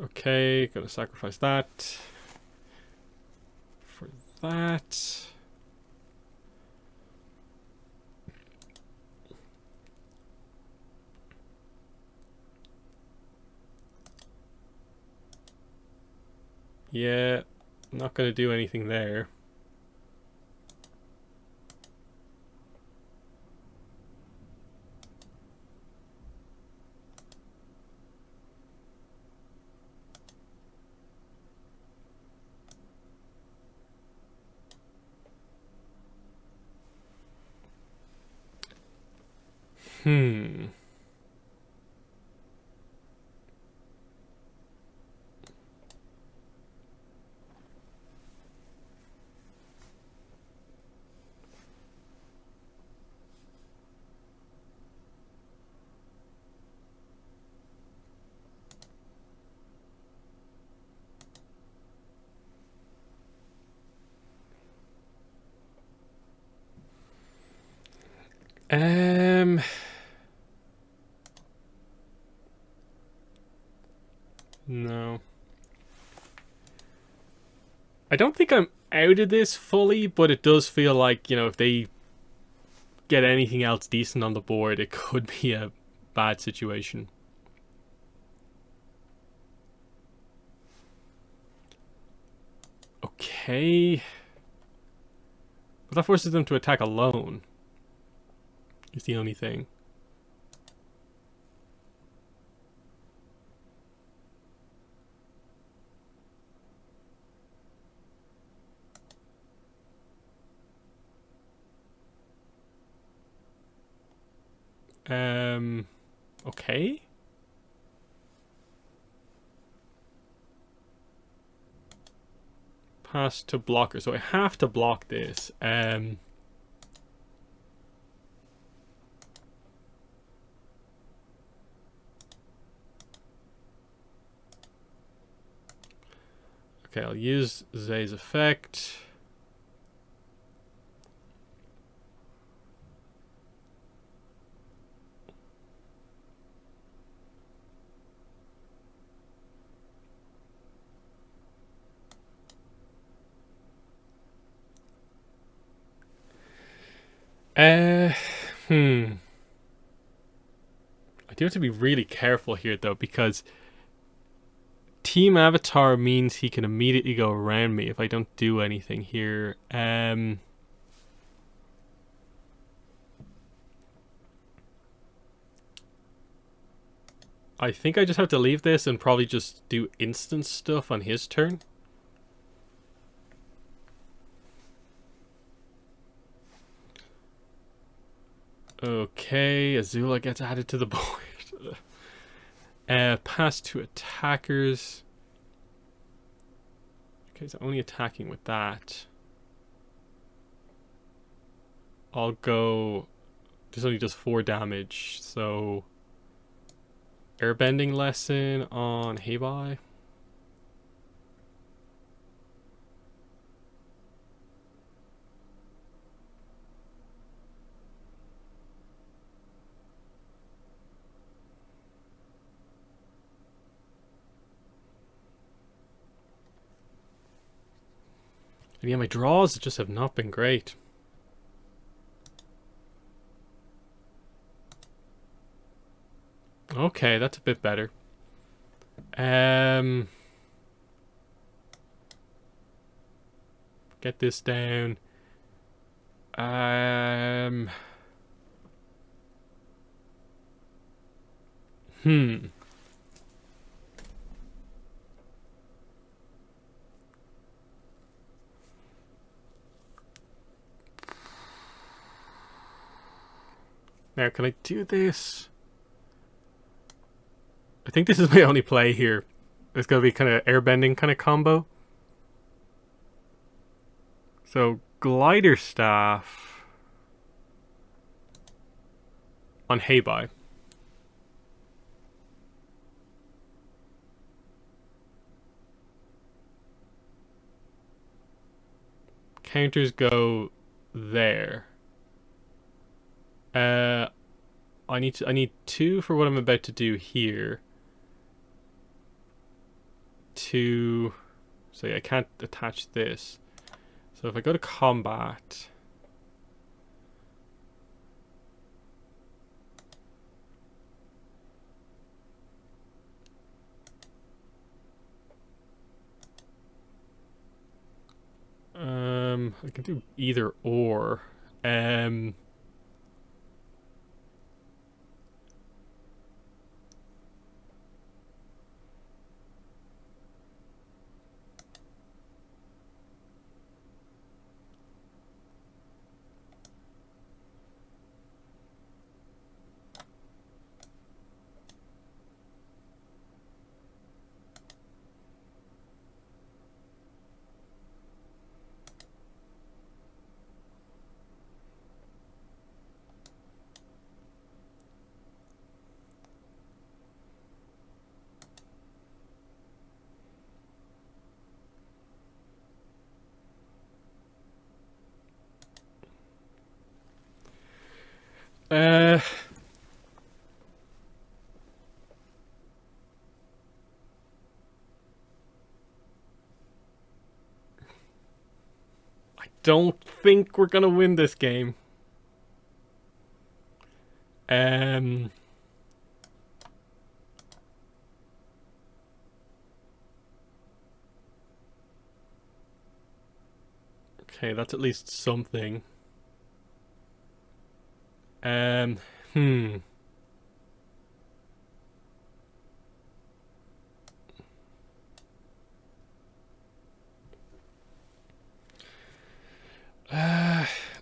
Okay, gonna sacrifice that for that. Yeah, not gonna do anything there. Hmm. No. I don't think I'm out of this fully, but it does feel like, if they get anything else decent on the board, it could be a bad situation. Okay. But that forces them to attack alone. Is the only thing. Okay. Pass to blocker. So I have to block this. Okay, I'll use Zay's effect. I do have to be really careful here though, because Team Avatar means he can immediately go around me if I don't do anything here. I think I just have to leave this and probably just do instant stuff on his turn. Okay, Azula gets added to the board. Pass to attackers. Okay, so only attacking with that. I'll go... This only does 4 damage, so... Airbending lesson on Heibai. And yeah, my draws just have not been great. Okay, that's a bit better. Get this down. Now, can I do this? I think this is my only play here. It's going to be kind of airbending kind of combo. So, Glider Staff. on Heibai. Counters go there. I need 2 for what I'm about to do here. 2. So yeah, I can't attach this. So if I go to combat, I can do either or. I don't think we're gonna win this game. Okay, that's at least something. Hmm.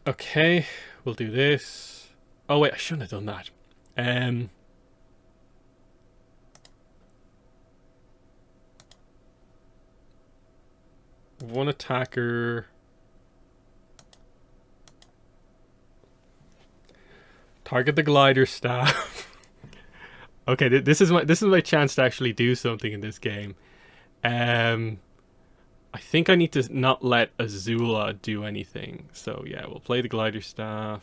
Okay, we'll do this. Oh wait, I shouldn't have done that. One attacker. Target the glider staff. Okay, this is my chance to actually do something in this game. I think I need to not let Azula do anything. So yeah, we'll play the glider staff.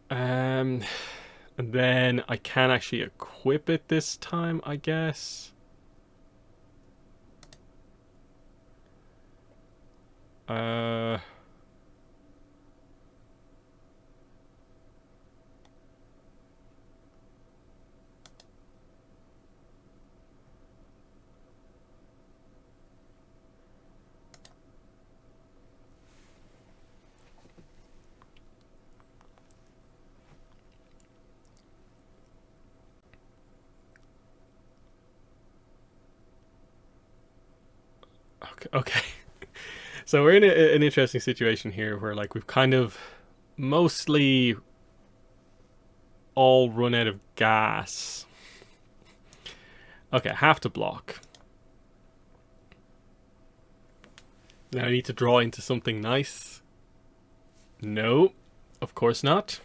And then I can actually equip it this time, I guess. Okay. So we're in an interesting situation here where like we've kind of mostly all run out of gas. Okay, I have to block. Now I need to draw into something nice. No, of course not.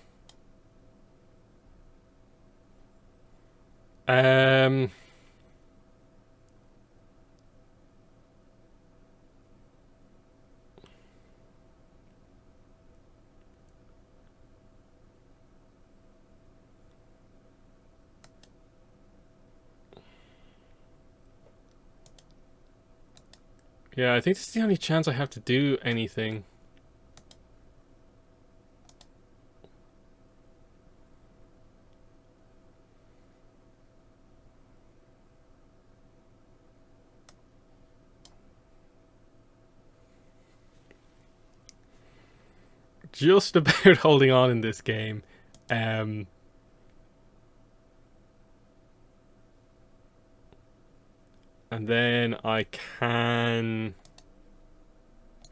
Yeah, I think this is the only chance I have to do anything. Just about holding on in this game. And then I can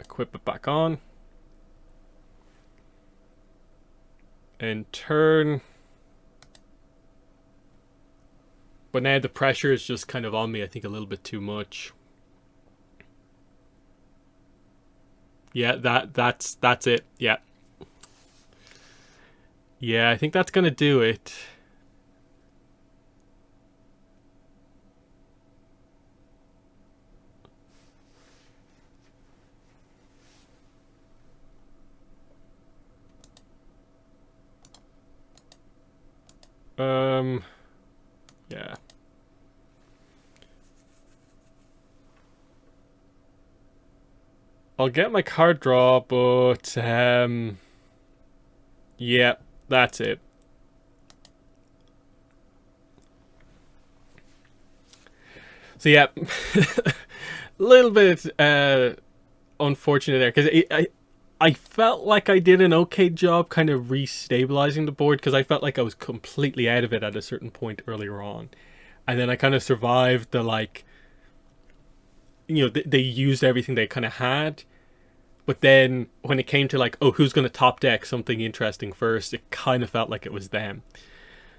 equip it back on. And turn. But now the pressure is just kind of on me, I think, a little bit too much. Yeah, that's it. Yeah. Yeah, I think that's gonna do it. Yeah. I'll get my card draw, but yeah, that's it. So yeah, a little bit unfortunate there because I felt like I did an okay job kind of restabilizing the board because I felt like I was completely out of it at a certain point earlier on, and then I kind of survived the like, they used everything they kind of had. But then when it came to like, oh, who's going to top deck something interesting first, it kind of felt like it was them.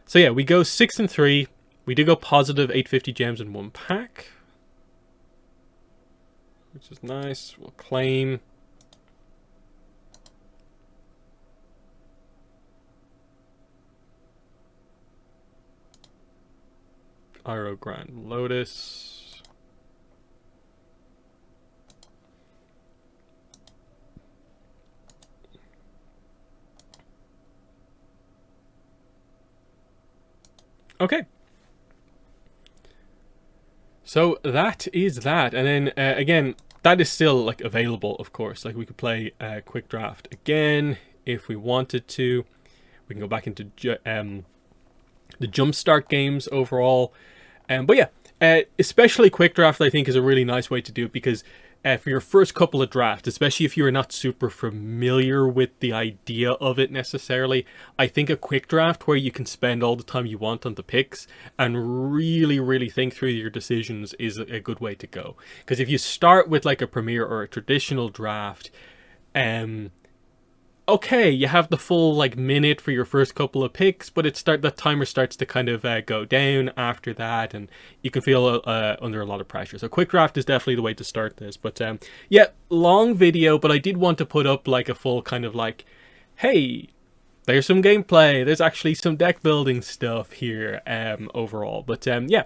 So yeah, we go 6 and 3. We do go positive 850 gems in one pack, which is nice. We'll claim. Iro Grand Lotus. Okay. So that is that. And then again, that is still like available, of course. Like we could play Quick Draft again if we wanted to. We can go back into the Jumpstart games overall. But yeah, especially Quick Draft I think is a really nice way to do it because for your first couple of drafts, especially if you're not super familiar with the idea of it necessarily, I think a quick draft where you can spend all the time you want on the picks and really think through your decisions is a good way to go. Because if you start with like a premier or a traditional draft, okay, you have the full like minute for your first couple of picks, but the timer starts to kind of go down after that, and you can feel under a lot of pressure. So quick draft is definitely the way to start this. But yeah, long video, but I did want to put up like a full kind of like, hey, there's some gameplay. There's actually some deck building stuff here overall. But yeah.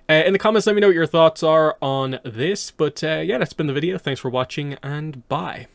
In the comments, let me know what your thoughts are on this. But yeah, that's been the video. Thanks for watching, and bye.